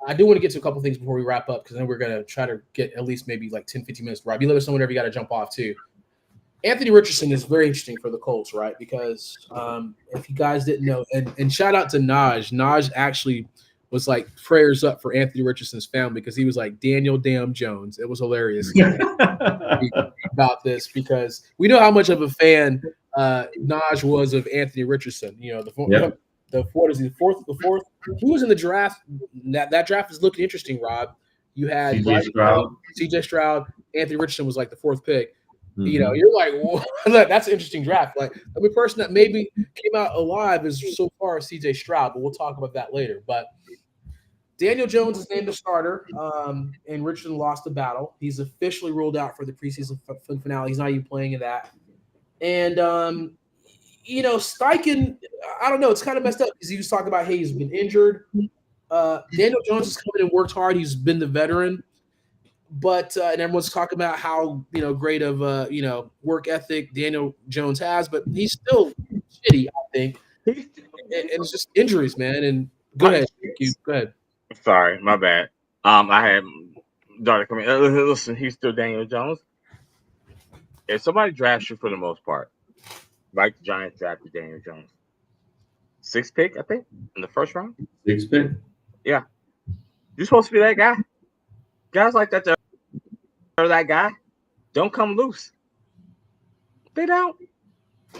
I do want to get to a couple things before we wrap up because then we're going to try to get at least maybe like 10, 15 minutes. Rob, you let us know whenever you got to jump off too. Anthony Richardson is very interesting for the Colts, right? Because if you guys didn't know, and shout out to Naj. Naj actually was like prayers up for Anthony Richardson's family because he was like Daniel Damn Jones. It was hilarious about this because we know how much of a fan Naj was of Anthony Richardson. The fourth. Who was in the draft? That draft is looking interesting, Rob. You had CJ Stroud. Anthony Richardson was like the 4th pick. Mm-hmm. You're like, whoa, that's an interesting draft. Like, the person that maybe came out alive is so far CJ Stroud, but we'll talk about that later. But Daniel Jones is named a starter, and Richardson lost the battle. He's officially ruled out for the preseason finale. He's not even playing in that. And, Steichen, I don't know. It's kind of messed up because he was talking about, hey, he's been injured. Daniel Jones has come in and worked hard. He's been the veteran. But and everyone's talking about how great of work ethic Daniel Jones has, but he's still shitty, I think. And it's just injuries, man. And go ahead. Sorry, my bad. I had Dart come in. Listen, he's still Daniel Jones. If somebody drafts you for the most part, like the Giants drafted Daniel Jones, 6th pick, I think, in the 1st round. 6th pick. Yeah, you're supposed to be that guy. Guys like that, that guy, don't come loose. They don't.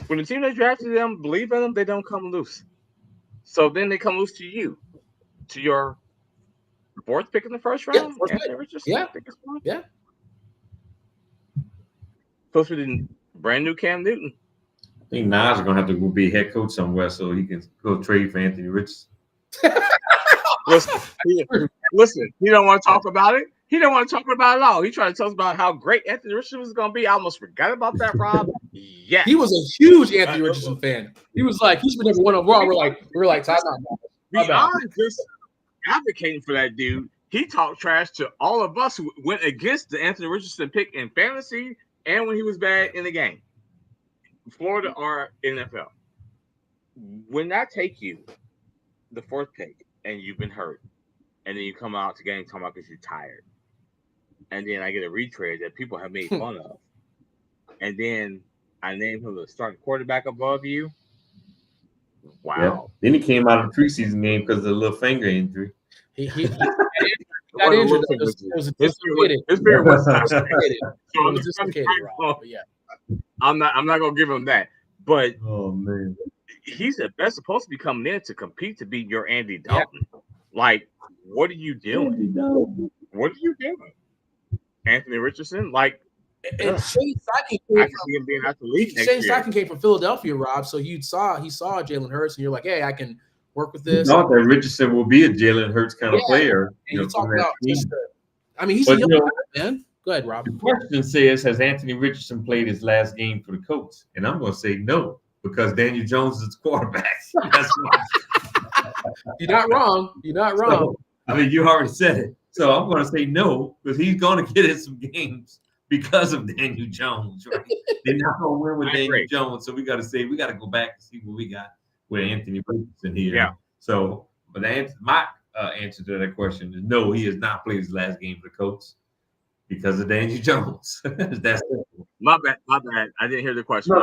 When the team that drafted them believe in them, they don't come loose. So then they come loose to you, to your 4th pick in the 1st round. Yeah. Supposed to be the brand new Cam Newton. I think Nas is gonna have to go be head coach somewhere so he can go trade for Anthony Richardson. Listen, he don't want to talk about it. He didn't want to talk about it at all. He tried to tell us about how great Anthony Richardson was going to be. I almost forgot about that, Rob. Yeah, he was a huge Anthony Richardson fan. He was like, he's been number 1 overall. We're like, time out. Beyond just advocating for that dude, he talked trash to all of us who went against the Anthony Richardson pick in fantasy and when he was bad in the game, Florida or NFL. When I take you the 4th pick and you've been hurt, and then you come out to game talking about because you're tired, and then I get a retread that people have made fun of, and then I name him the starting quarterback above you. Wow. Yeah. Then he came out of the preseason game because of the little finger injury. He got injured. It was dislocated. His finger was dislocated. It was dislocated, Rob. But yeah. I'm not gonna give him that. But oh man, he's at best supposed to be coming in to compete to be your Andy Dalton. Yeah. Like, what are you doing? What are you doing? Anthony Richardson? Like, and Shane Steichen came from Philadelphia, Rob. So he saw Jalen Hurts, and you're like, hey, I can work with this. You thought that Richardson will be a Jalen Hurts kind of player. And you talk about he's a young man. Go ahead, Rob. The question says, has Anthony Richardson played his last game for the Colts? And I'm going to say no, because Daniel Jones is the quarterback. You're not wrong. You're not wrong. So, I mean, you already said it. So I'm going to say no, because he's going to get in some games because of Daniel Jones. Right? They're not going to win with Daniel Jones. So we got to go back and see what we got with Anthony Richardson here. Yeah. So, but my answer to that question is no, he has not played his last game for the Colts. Because of Daniel Jones. That's simple. My bad. I didn't hear the question.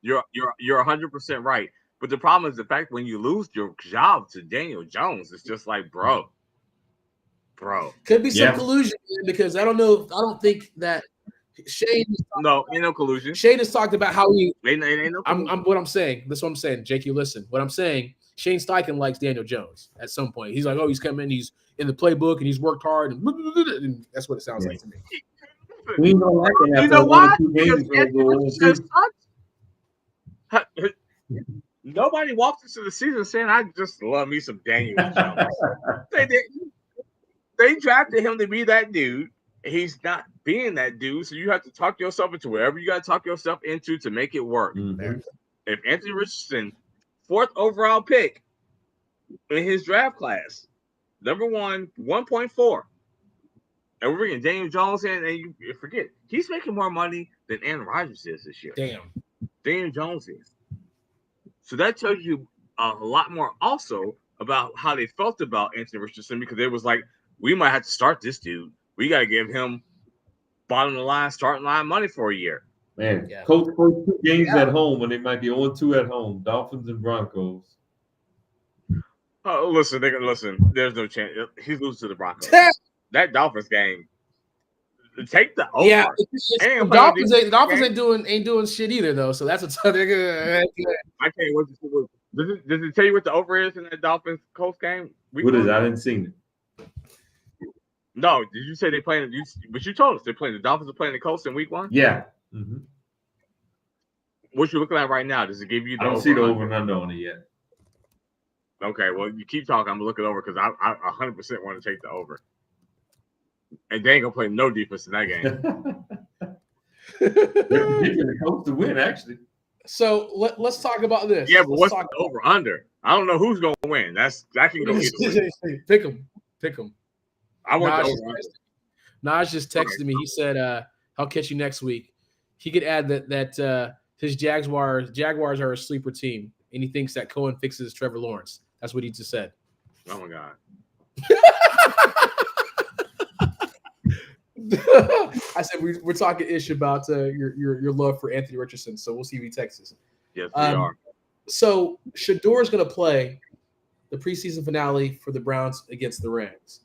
You're 100% right. But the problem is the fact when you lose your job to Daniel Jones, it's just like, bro. Could be some collusion, because I don't know. I don't think that Shane. Ain't no collusion. Shane has talked about how he. Ain't no collusion. What I'm saying. That's what I'm saying. Jake, you listen. What I'm saying. Shane Steichen likes Daniel Jones at some point. He's like, oh, he's come in, he's in the playbook, and he's worked hard, and that's what it sounds like to me. You know why? Nobody walked into the season saying, I just love me some Daniel Jones. They didn't. They drafted him to be that dude. He's not being that dude, so you have to talk yourself into whatever you got to talk yourself into to make it work. Mm-hmm. If Anthony Richardson, 4th overall pick in his draft class, number 1.4, and we're bringing Daniel Jones in, and you forget, he's making more money than Aaron Rodgers is this year. Damn. Daniel Jones is. So that tells you a lot more also about how they felt about Anthony Richardson, because it was like, we might have to start this dude. We got to give him bottom of the line, starting line money for a year. Man, Colts first 2 games at home, and they might be 0-2 at home. Dolphins and Broncos. Oh, listen. There's no chance he's losing to the Broncos. That Dolphins game. Take the over. Yeah, the Dolphins ain't doing shit either though. So that's I can't wait to see. Does it tell you what the over is in that Dolphins Colts game? What is it? I didn't see it. No, did you say they playing? But you told us they're playing. The Dolphins are playing the Colts in week 1. Yeah. Mm-hmm. What you looking at right now? Does it give you? I don't see the over and under on it yet. Okay, well you keep talking. I'm gonna look it over because I 100% want to take the over. And they ain't gonna play no defense in that game. They're picking the Colts to win, actually. So let's talk about this. Yeah, but what's the over under? I don't know who's gonna win. That can go either way. Pick them. I want the over. Naj just texted me. He said, "I'll catch you next week." He could add that his Jaguars are a sleeper team, and he thinks that Cohen fixes Trevor Lawrence. That's what he just said. Oh my God. I said we're talking ish about your love for Anthony Richardson, so we'll see if he texts us. Yes, we are. So Shedeur is going to play the preseason finale for the Browns against the Rams.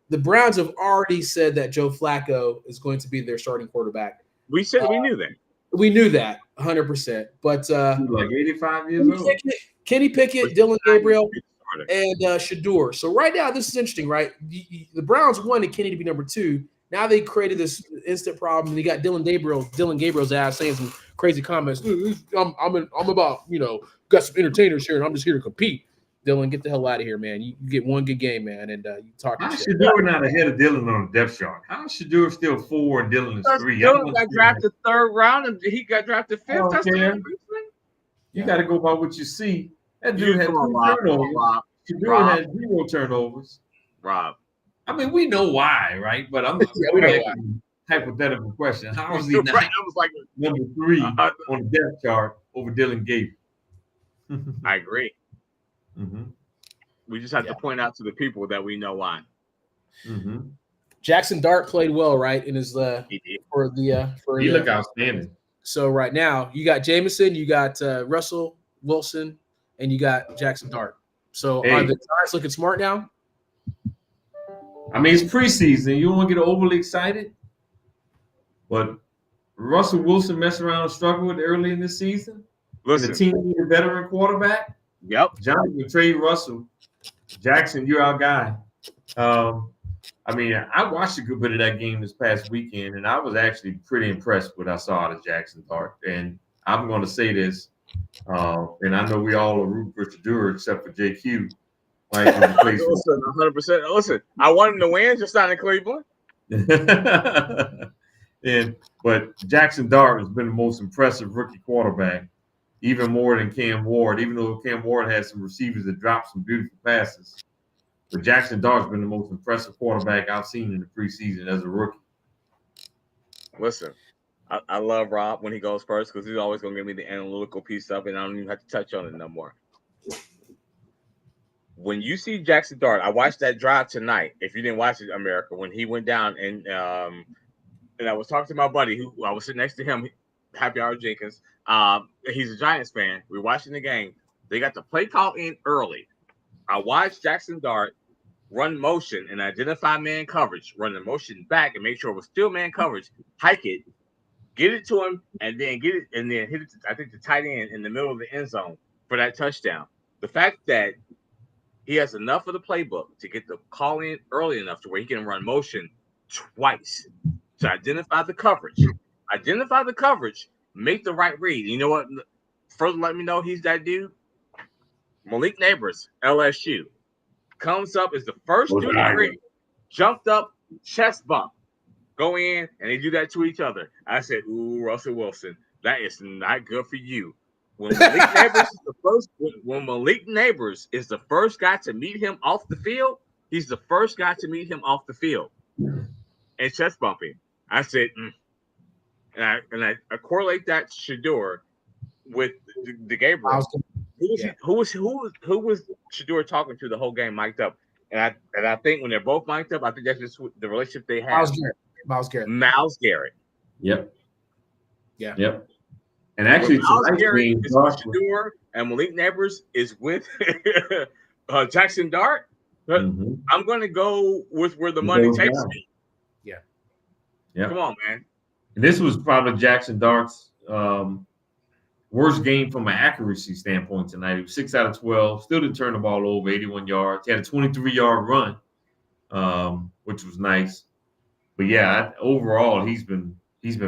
The Browns have already said that Joe Flacco is going to be their starting quarterback. We said we knew that. We knew that 100%. But like 85 years old. Kenny Pickett, Dylan Gabriel, and Shedeur. So right now, this is interesting, right? The Browns wanted Kenny to be number 2. Now they created this instant problem. They got Dylan Gabriel's ass saying some crazy comments. I'm about, got some entertainers here, and I'm just here to compete. Dylan, get the hell out of here, man. You get one good game, man, and you talk. How is Shedeur not ahead of Dylan on the depth chart? How is Shedeur still 4 and Dylan is 3? Dylan got drafted 3rd round, and he got drafted 5th. That's the you got to go by what you see. That dude had 2 turnovers. Shedeur had 0 turnovers. Rob. I mean, we know why, right? But I'm asking a hypothetical question. How is he not number 3 on the depth chart over Dylan Gabriel? I agree. Mm-hmm. We just have to point out to the people that we know why. Mm-hmm. Jaxson Dart played well, right? In his he looked outstanding. So right now you got Jameson, you got Russell Wilson, and you got Jaxson Dart. So are the Giants looking smart now? I mean, it's preseason. You don't want to get overly excited, but Russell Wilson messed around and struggled with early in the season. Listen, and the team needed a veteran quarterback. Yep. Johnny would trade Russell. Jackson, you're our guy. I mean, I watched a good bit of that game this past weekend, and I was actually pretty impressed with what I saw out of Jaxson Dart. And I'm going to say this, and I know we all are rooting for Shedeur except for JQ. Like, listen, 100%. Listen, I want him to win, just not in Cleveland. But Jaxson Dart has been the most impressive rookie quarterback, even more than Cam Ward, even though Cam Ward had some receivers that dropped some beautiful passes. But Jaxson Dart's been the most impressive quarterback I've seen in the preseason as a rookie. Listen, I love Rob when he goes first because he's always going to give me the analytical piece of it, and I don't even have to touch on it no more. When you see Jaxson Dart, I watched that drive tonight. If you didn't watch it, America, when he went down and I was talking to my buddy who I was sitting next to him, Happy Hour Jenkins. He's a Giants fan. We're watching the game. They got the play call in early. I watched Jaxson Dart run motion and identify man coverage, run the motion back and make sure it was still man coverage, hike it, get it to him, and then hit it to, I think, the tight end in the middle of the end zone for that touchdown. The fact that he has enough of the playbook to get the call in early enough to where he can run motion twice to identify the coverage, make the right read. You know what? Further let me know he's that dude. Malik Neighbors, LSU. Comes up as the first dude to read, jumped up, chest bump, go in, and they do that to each other. I said, ooh, Russell Wilson, that is not good for you. When Malik Neighbors is the first guy to meet him off the field, he's the first guy to meet him off the field and chest bumping. I said, and I correlate that to Shedeur with the Gabriel. Who was Shedeur talking to the whole game mic'd up? And I think when they're both mic'd up, I think that's just the relationship they have. Myles Garrett. Yep. Yeah. Yep. And actually, Myles Garrett is with Shedeur, and Malik Neighbors is with Jaxson Dart. Mm-hmm. I'm going to go with where the money takes me. Yeah. Come on, man. And this was probably Jaxson Dart's worst game from an accuracy standpoint tonight. He was 6 out of 12. Still didn't turn the ball over, 81 yards. He had a 23-yard run, which was nice. But yeah, overall, he's been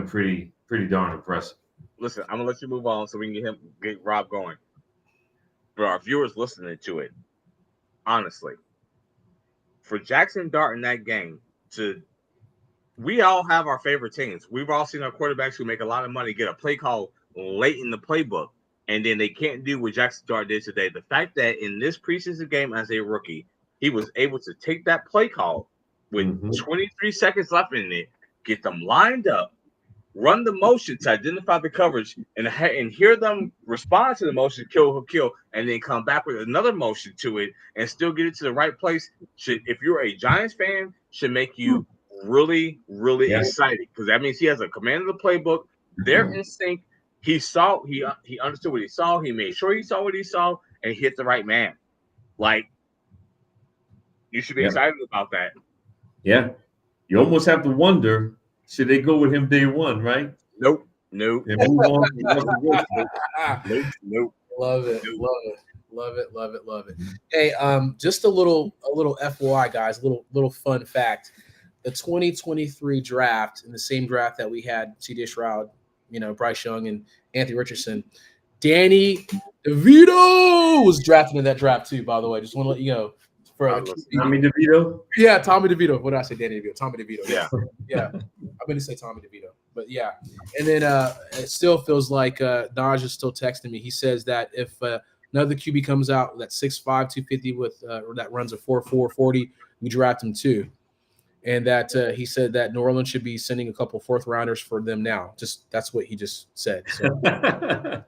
pretty darn impressive. Listen, I'm gonna let you move on so we can get Rob going. For our viewers listening to it, honestly, for Jaxson Dart in that game, we all have our favorite teams. We've all seen our quarterbacks who make a lot of money get a play call late in the playbook, and then they can't do what Jaxson Dart did today. The fact that in this preseason game as a rookie, he was able to take that play call with 23 seconds left in it, get them lined up, run the motion to identify the coverage, and hear them respond to the motion, kill, and then come back with another motion to it and still get it to the right place. If you're a Giants fan, should make you really, really excited, because that means he has a command of the playbook. Their instinct. He understood what he saw. He made sure he saw what he saw and hit the right man. Like, you should be excited about that. Yeah. You almost have to wonder, should they go with him day one, right? Nope. And move on to Nope. Love it. Hey, just a little FYI, guys, little fun fact. The 2023 draft, in the same draft that we had C.J. Stroud, Bryce Young and Anthony Richardson, Danny DeVito was drafted in that draft too, by the way. Just want to let you know. Tommy DeVito? Yeah, Tommy DeVito. What did I say? Danny DeVito. Tommy DeVito. Yeah. I'm going to say Tommy DeVito. But yeah. And then it still feels like Naj is still texting me. He says that if another QB comes out that's 6'5", 250 with or that runs a 4.4 40, we draft him too. and that he said that New Orleans should be sending a couple fourth rounders for them now. Just that's what he just said. So right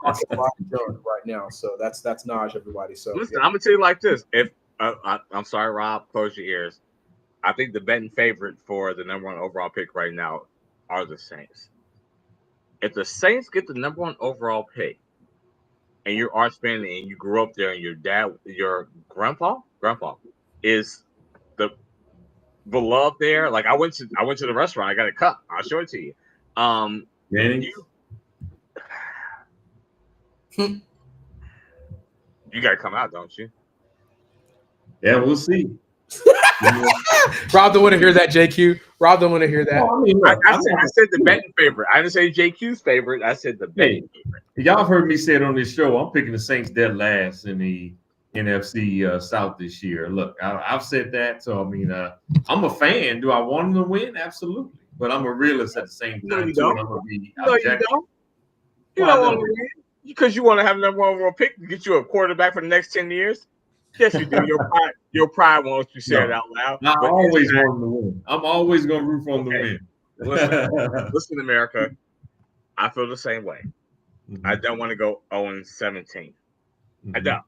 now, so that's Naj, everybody. So listen, I'm gonna tell you like this. If I'm sorry, Rob, close your ears. I think the betting favorite for the number 1 overall pick right now are the Saints. If the Saints get the number 1 overall pick, and you're Arch fan and you grew up there, and your grandpa is the beloved there. Like I went to the restaurant. I got a cup. I'll show it to you. You got to come out, don't you? Yeah, we'll see. Rob don't want to hear that, JQ. Rob don't want to hear that. Well, I mean, look, I said the betting favorite. I didn't say JQ's favorite. I said the betting favorite. Y'all heard me say it on this show. I'm picking the Saints dead last in the NFC South this year. Look, I've said that. So, I mean, I'm a fan. Do I want them to win? Absolutely. But I'm a realist at the same time. No, you don't. I'm gonna be No, you don't. You don't want to win because you want to have number 1 overall pick to get you a quarterback for the next 10 years. Yes, you do. Your pride won't let you say it out loud. I always want them to win. I'm always going to root for them to win. Listen, America, I feel the same way. Mm-hmm. I don't want to go 0-17. Mm-hmm. I don't.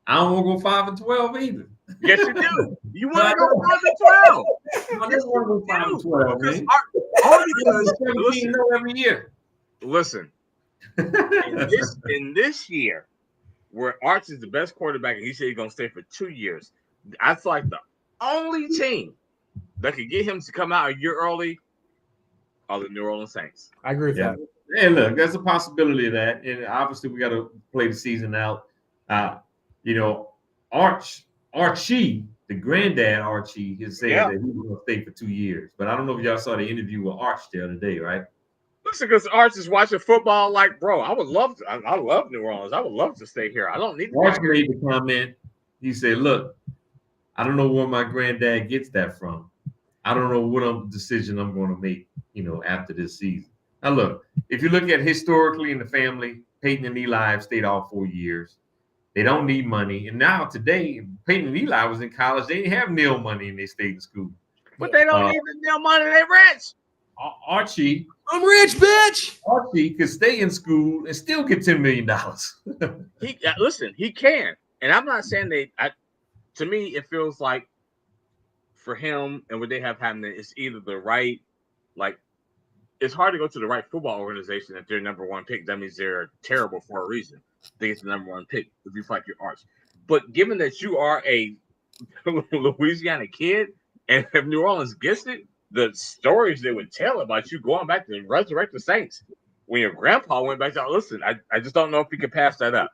I don't want to go 5-12 either. Yes, you do. You want to go 5-12. I just want to go 5-12, man. Only because 17 every year. Listen, in this year, where Arch is the best quarterback and he said he's going to stay for 2 years, I feel like the only team that could get him to come out a year early are the New Orleans Saints. I agree with that. Yeah, look, there's a possibility of that. And obviously, we got to play the season out. Archie, the granddad Archie, has said that he was going to stay for 2 years. But I don't know if y'all saw the interview with Arch the other day, right? Listen, because Arch is watching football like, bro, I love New Orleans. I would love to stay here. I don't need to. Arch made the comment. He said, look, I don't know where my granddad gets that from. I don't know what decision I'm going to make, after this season. Now, look, if you look at historically in the family, Peyton and Eli have stayed all 4 years. They don't need money. And now today, Peyton and Eli was in college. They didn't have nil money and they stayed in school. But they don't need the nil money. They rich. Archie. I'm rich, bitch. Archie could stay in school and still get $10 million. Listen, he can. And I'm not saying to me, it feels like for him and what they have happening, it's either the right, it's hard to go to the right football organization if they're number 1 pick. That means they're terrible for a reason. They get the number 1 pick if you fight your Arch. But given that you are a Louisiana kid, and if New Orleans gets it, the stories they would tell about you going back to resurrect the Saints when your grandpa went back to listen, I just don't know if he could pass that up.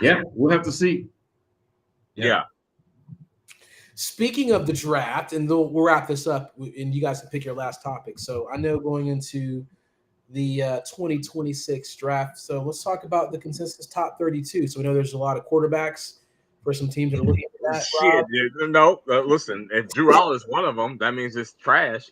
Yeah, we'll have to see. Yeah. Speaking of the draft, and we'll wrap this up, and you guys can pick your last topic. So I know going into the 2026 draft, so let's talk about the consensus top 32. So we know there's a lot of quarterbacks for some teams that are looking at that. Shit, dude. No, listen, if Drew All is one of them, that means it's trash.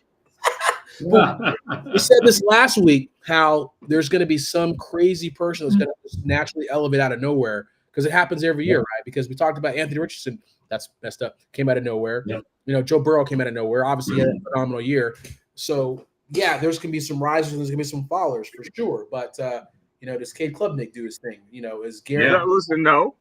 We said this last week, how there's going to be some crazy person that's going to just naturally elevate out of nowhere, because it happens every year, right? Because we talked about Anthony Richardson. That's messed up. Came out of nowhere. Yeah. Joe Burrow came out of nowhere. Obviously, he had a phenomenal year. So, yeah, there's going to be some risers and there's going to be some fallers for sure. But, does Cade Klubnik do his thing? Is Gary? Yeah, listen, no,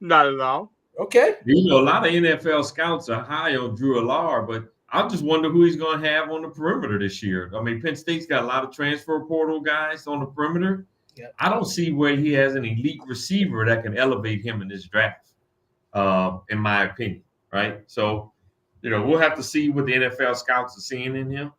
not at all. Okay. A lot of NFL scouts are high on Drew Allar, but I just wonder who he's going to have on the perimeter this year. I mean, Penn State's got a lot of transfer portal guys on the perimeter. Yeah. I don't see where he has an elite receiver that can elevate him in this draft, in my opinion, right? So, we'll have to see what the NFL scouts are seeing in him.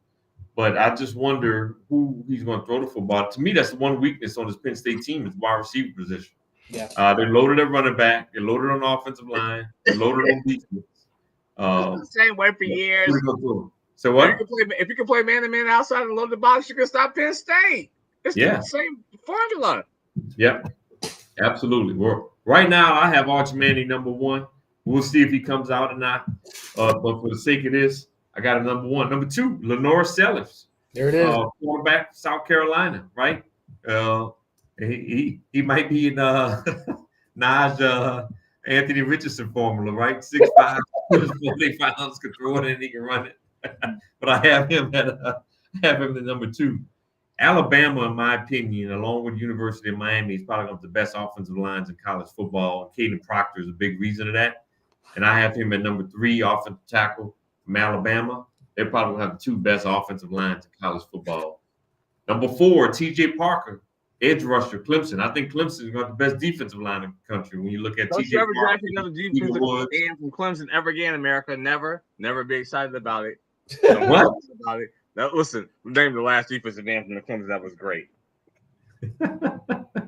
But I just wonder who he's going to throw the football. To me, that's the one weakness on this Penn State team is wide receiver position. Yeah. They're loaded at running back. They're loaded on offensive line. They're loaded on defense. It's the same way for years. So what? If you can play man-to-man outside and load the box, you can stop Penn State. It's the same formula. Yep. Absolutely. Well, right now, I have Arch Manning number 1. We'll see if he comes out or not. But for the sake of this, I got a number 1. Number 2, Lenore Sellers. There it is. Quarterback, South Carolina, right? He might be in Naj Anthony Richardson formula, right? 6'5", 40 pounds, could throw it and he can run it. But I have him at number 2. Alabama, in my opinion, along with University of Miami, is probably one of the best offensive lines in college football. Caden Proctor is a big reason of that. And I have him at number 3, offensive tackle from Alabama. They probably have the 2 best offensive lines in college football. Number 4, TJ Parker, edge rusher, Clemson. I think Clemson is got the best defensive line in the country. When you look at TJ Parker, another defensive man from Clemson ever again in America. Never be excited about it. Don't what? About it. Now, listen, name the last defensive man from the Clemson that was great. That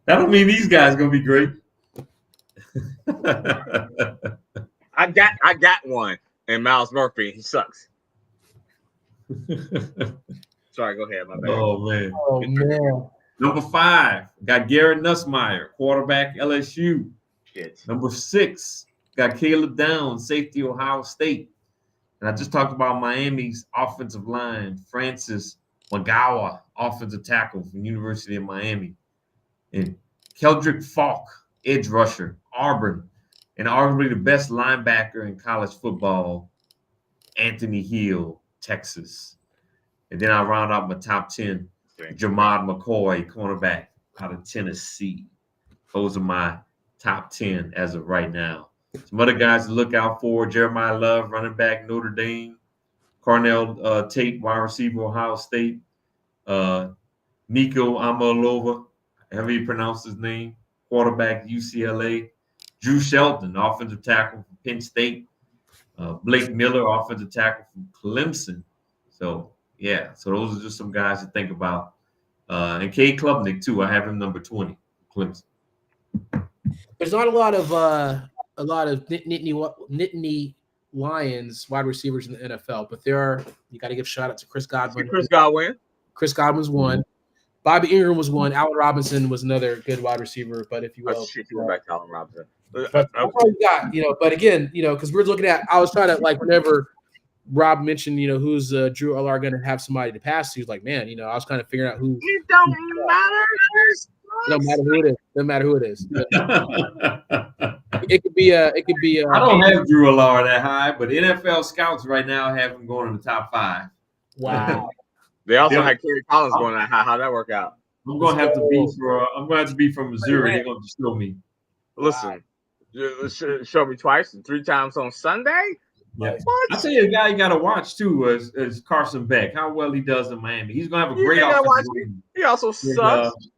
don't mean these guys gonna be great. I got one, and Miles Murphy. He sucks. Sorry, go ahead. My bad. Oh man. Number 5, got Garrett Nussmeier, quarterback, LSU. Shit. Number 6, got Caleb Downs, safety, Ohio State. And I just talked about Miami's offensive line, Francis Magawa, offensive tackle from University of Miami. And Keldrick Falk, edge rusher, Auburn. And arguably the best linebacker in college football, Anthony Hill, Texas. And then I'll round out my top 10. Jamad McCoy, cornerback out of Tennessee. Those are my top 10 as of right now. Some other guys to look out for: Jeremiah Love, running back, Notre Dame. Cornell Tate, wide receiver, Ohio State. Nico Amalova, however you pronounce his name, quarterback, UCLA. Drew Shelton, offensive tackle from Penn State. Blake Miller, offensive tackle from Clemson. So those are just some guys to think about. And Cade Klubnik, too. I have him number 20, Clemson. There's not a lot of Nittany Lions wide receivers in the NFL, but there are. You got to give a shout out to Chris Godwin. Chris Godwin's one. Bobby Ingram was one. Allen Robinson was another good wide receiver. But if you will, back to Allen Robinson. But that's all you got, But again, because we're looking at. I was trying to whenever Rob mentioned, who's Drew Allard going to have somebody to pass to. He was like, man, I was kind of figuring out who. It don't matter. No matter who it is. No matter who it is. It could be. I don't have Drew Allard that high, but NFL scouts right now have him going in the top 5. Wow. They also had Kerry Collins going that high. How'd that work out? I'm gonna have to be from Missouri. They're gonna just show me. Listen, show me twice and 3 times on Sunday. Yeah. I tell you, the guy you got to watch too is Carson Beck. How well he does in Miami. He's gonna have a great offensive line. He also sucks.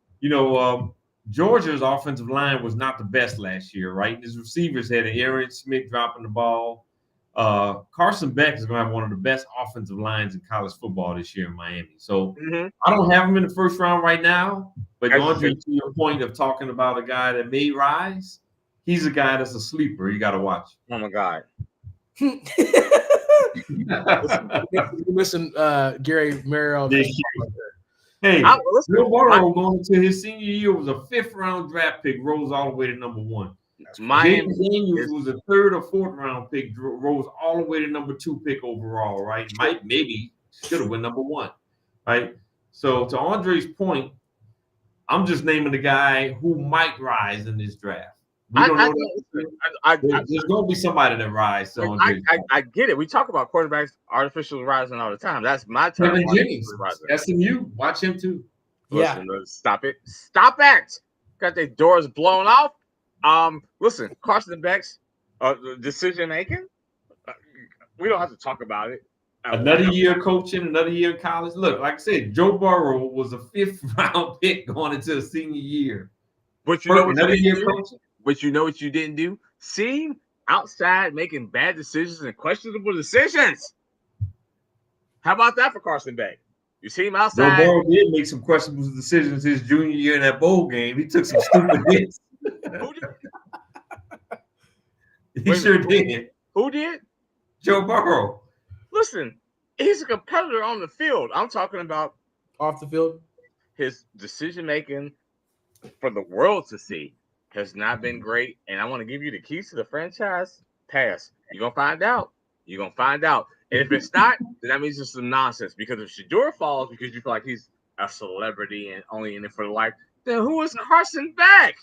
Georgia's offensive line was not the best last year, right? His receivers had Aaron Smith dropping the ball. Carson Beck is going to have one of the best offensive lines in college football this year in Miami. So I don't have him in the first round right now. But Andre, to your point of talking about a guy that may rise, he's a guy that's a sleeper. You got to watch. Oh my God. Listen, Gary Merrill. Hey, Joe Burrow going into his senior year was a 5th round draft pick, rose all the way to number 1. Miami Daniels was a 3rd or 4th round pick, rose all the way to number 2 pick overall, right? Maybe should have been number 1, right? So to Andre's point, I'm just naming the guy who might rise in this draft. We don't know that. There's going to be somebody that rises. So I get it. We talk about quarterbacks artificially rising all the time. That's my term. Kevin Jennings, SMU. Watch him too. Listen, stop it. Got their doors blown off. Listen, Carson Beck's decision making. We don't have to talk about it. Another year coaching, another year in college. Look, like I said, Joe Burrow was a 5th round pick going into the senior year. But you know what you didn't do? See him outside making bad decisions and questionable decisions. How about that for Carson Beck? You see him outside. Joe Burrow did make some questionable decisions his junior year in that bowl game. He took some stupid hits. Who did? He sure did. Who did? Joe Burrow. Listen, he's a competitor on the field. I'm talking about off the field. His decision making for the world to see has not been great. And I want to give you the keys to the franchise. Pass. You're going to find out. And if it's not, then that means it's some nonsense. Because if Shedeur falls because you feel like he's a celebrity and only in it for the life, then who is Carson Beck?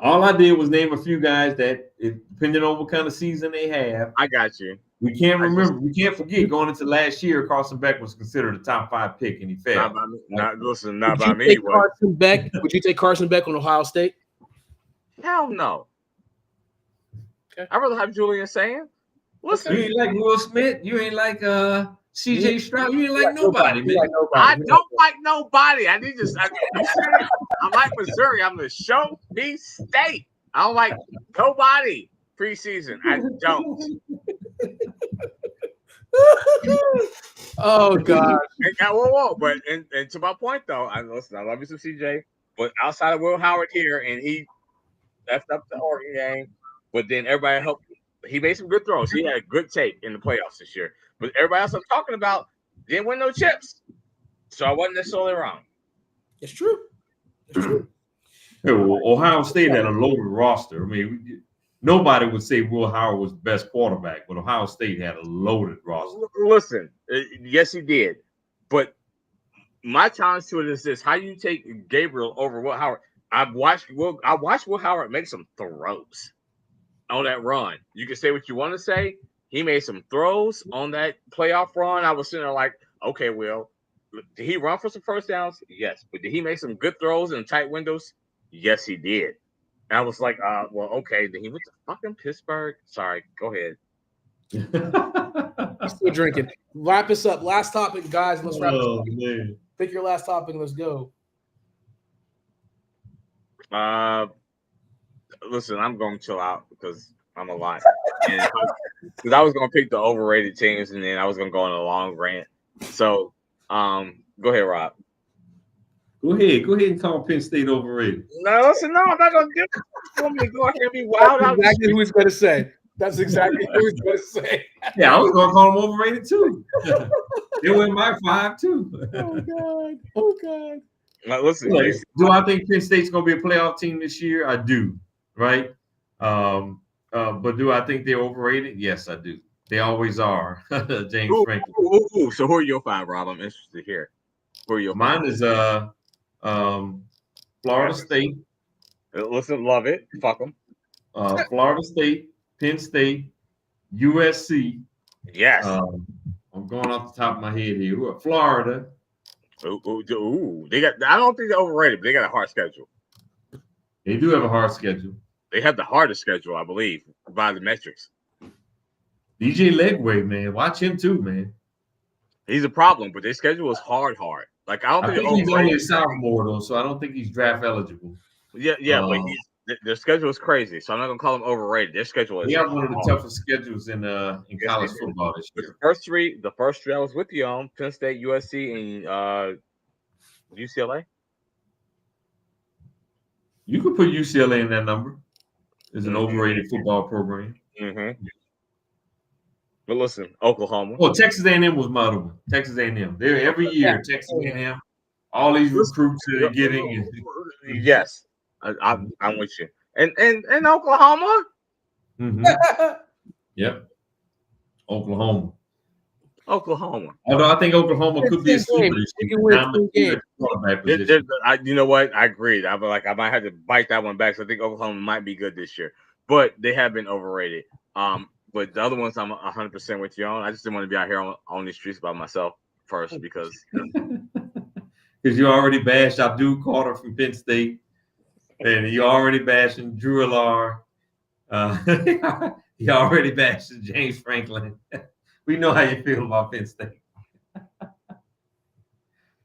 All I did was name a few guys that, depending on what kind of season they have. I got you. We can't remember. We can't forget going into last year, Carson Beck was considered a top 5 pick, and he failed. Not by me. Carson Beck? Would you take Carson Beck on Ohio State? Hell no. Okay. I'd rather have Julian Saying. Listen, you ain't like Will Smith. You ain't like CJ Stroud. You ain't like nobody, man. I don't like nobody. I need to. I'm like Missouri. I'm the show me state. I don't like nobody preseason. I don't. Oh God! Whoa! But and to my point though, I love you some CJ, but outside of Will Howard here, and he left up the Oregon game, but then everybody helped. He made some good throws. He had a good take in the playoffs this year, but everybody else I'm talking about didn't win no chips, so I wasn't necessarily wrong. It's true. It's true. Yeah, well, Ohio State had a loaded roster. I mean, nobody would say Will Howard was the best quarterback, but Ohio State had a loaded roster. Listen, yes, he did. But my challenge to it is this: how do you take Gabriel over Will Howard? I watched Will Howard make some throws on that run. You can say what you want to say. He made some throws on that playoff run. I was sitting there like, okay, Will, did he run for some first downs? Yes. But did he make some good throws in tight windows? Yes, he did. And I was like, well, okay. Then he went to fucking Pittsburgh. Sorry, go ahead. I'm still drinking. Wrap us up. Last topic, guys. Let's wrap this up. Man. Pick your last topic and let's go. Listen, I'm going to chill out because I'm a lot. Because I was going to pick the overrated teams and then I was going to go on a long rant. So, go ahead, Rob. Go ahead and call Penn State overrated. No, listen, no, I'm not going to do it. You want me to go out here and be wild out? That's exactly who he's going to say. That's exactly who he's going to say. Yeah, I was going to call them overrated too. They were in my 5 too. Oh God. Now, listen, do I think Penn State's going to be a playoff team this year? I do, right? But do I think they're overrated? Yes, I do. They always are. James Franklin. So who are your 5, Rob? I'm interested to hear. Who are your 5? Mine is Florida State. Listen, love it. Fuck them. Florida State, Penn State, USC. Yes. I'm going off the top of my head here. Florida. They got. I don't think they're overrated, but they got a hard schedule. They do have a hard schedule. They have the hardest schedule, I believe, by the metrics. DJ Legway, man, watch him too, man. He's a problem, but their schedule is hard. Like I think he's only a sophomore though, so I don't think he's draft eligible. Yeah, but their schedule is crazy, so I'm not gonna call them overrated. Their schedule is. They have one of the toughest schedules in college football this year. The first three I was with you on: Penn State, USC, and UCLA. You could put UCLA in that number. It's an overrated football program. Mm-hmm. But listen, Oklahoma. Well, Texas A&M was my other one. Texas A&M. They're every year. Texas A&M. All these recruits that they're getting. Yes, I'm with you. And Oklahoma. Mm-hmm. Yep. Oklahoma. Although I think Oklahoma could be a sleeper. You know what? I agree. I might have to bite that one back. So I think Oklahoma might be good this year, but they have been overrated. But the other ones I'm 100% with you on. I just didn't want to be out here on these streets by myself first because you already bashed Abdul Carter from Penn State, and you already bashing Drew Allar. You already bashing James Franklin. We know how you feel about Penn State.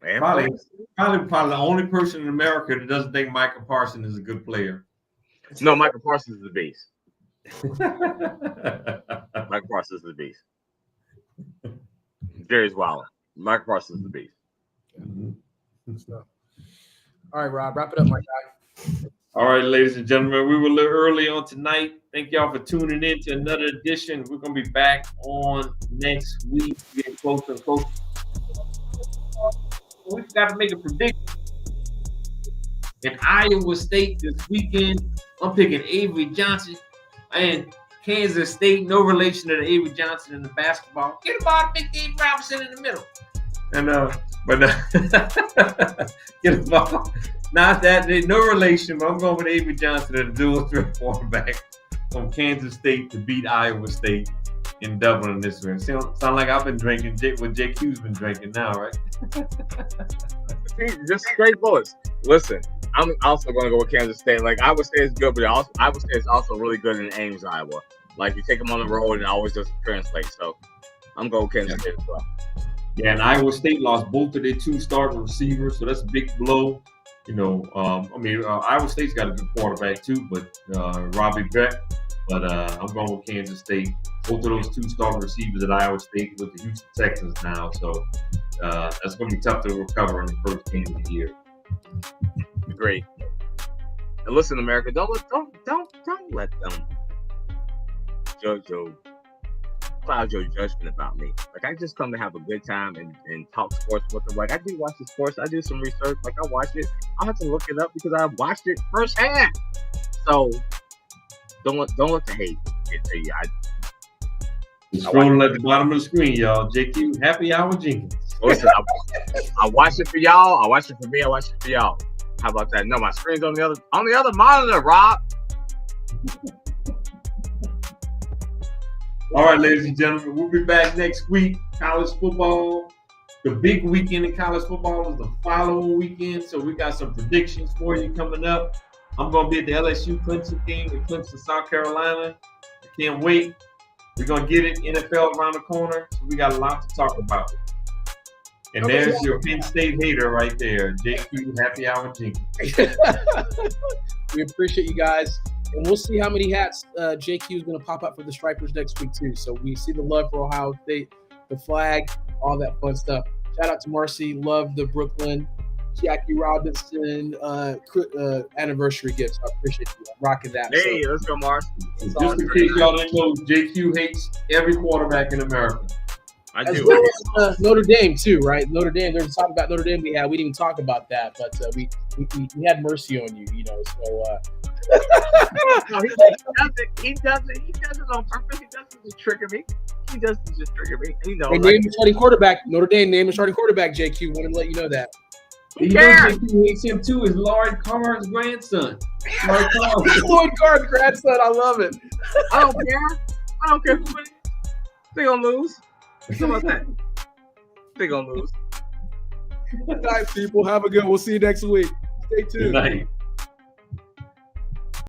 Man, probably the only person in America that doesn't think Michael Parsons is a good player. No, Michael Parsons is the beast. Michael Parsons is the beast. Jerry's wild. Michael Parsons is the beast. Mm-hmm. All right, Rob, wrap it up, my guy. All right, ladies and gentlemen, we were a little early on tonight. Thank y'all for tuning in to another edition. We're going to be back on next week. Getting closer and closer. We've got to make a prediction. In Iowa State this weekend, I'm picking Avery Johnson and Kansas State. No relation to the Avery Johnson in the basketball. Get about a big Dave Robinson in the middle. And Not that there's no relation, but I'm going with Avery Johnson at a dual threat quarterback from Kansas State to beat Iowa State in Dublin this year. Sound like I've been drinking what JQ's been drinking now, right? Just straight bullets. Listen, I'm also going to go with Kansas State. Like, Iowa State is good, but Iowa State is also really good in Ames, Iowa. Like, you take them on the road and it always doesn't translate. So I'm going with Kansas State as well. Yeah, and Iowa State lost both of their 2 starting receivers, so that's a big blow. Iowa State's got a good quarterback too, but Robbie Beck. But I'm going with Kansas State. Both of those 2 starting receivers at Iowa State with the Houston Texans now, so that's going to be tough to recover in the first game of the year. Great. And listen, America, don't let them cloud your judgment about me. Like, I just come to have a good time and talk sports with them. Like, I do watch the sports. I do some research. Like, I watch it. I have to look it up because I watched it firsthand. So don't let the hate get to you. Scrolling at the bottom of the screen, y'all. JQ, Happy Hour Jenkins. Listen, I watch it for y'all. I watch it for me. I watch it for y'all. How about that? No, my screen's on the other monitor, Rob. All right, ladies and gentlemen, we'll be back next week. College football. The big weekend in college football is the following weekend, so we got some predictions for you coming up. I'm going to be at the LSU Clemson game in Clemson, South Carolina. I can't wait. We're going to get it. NFL around the corner, so we got a lot to talk about. And there's your Penn State hater right there. JQ, Happy Hour Jenkins. We appreciate you guys. And we'll see how many hats JQ is going to pop up for the Stripers next week, too. So we see the love for Ohio State, the flag, all that fun stuff. Shout out to Marcy. Love the Brooklyn Jackie Robinson anniversary gifts. I appreciate you rocking that. Hey, let's go, Marcy. Just in case y'all didn't know, JQ hates every quarterback in America. I do. As well as Notre Dame, too, right? Notre Dame, there's a talk about Notre Dame we didn't even talk about that, but we had mercy on you, so No, he does it on purpose. He does it to trigger me. He does it to just trigger me. They named the starting quarterback. Notre Dame named the starting quarterback, JQ. Wanted to let you know that. Who cares? JQ hates him too. Is Lloyd Carr's grandson. Lloyd Carr's grandson. I love it. I don't care who wins. They gonna lose. How about that? They gonna lose. Good night, people. Have a good one. We'll see you next week. Stay tuned. Good night.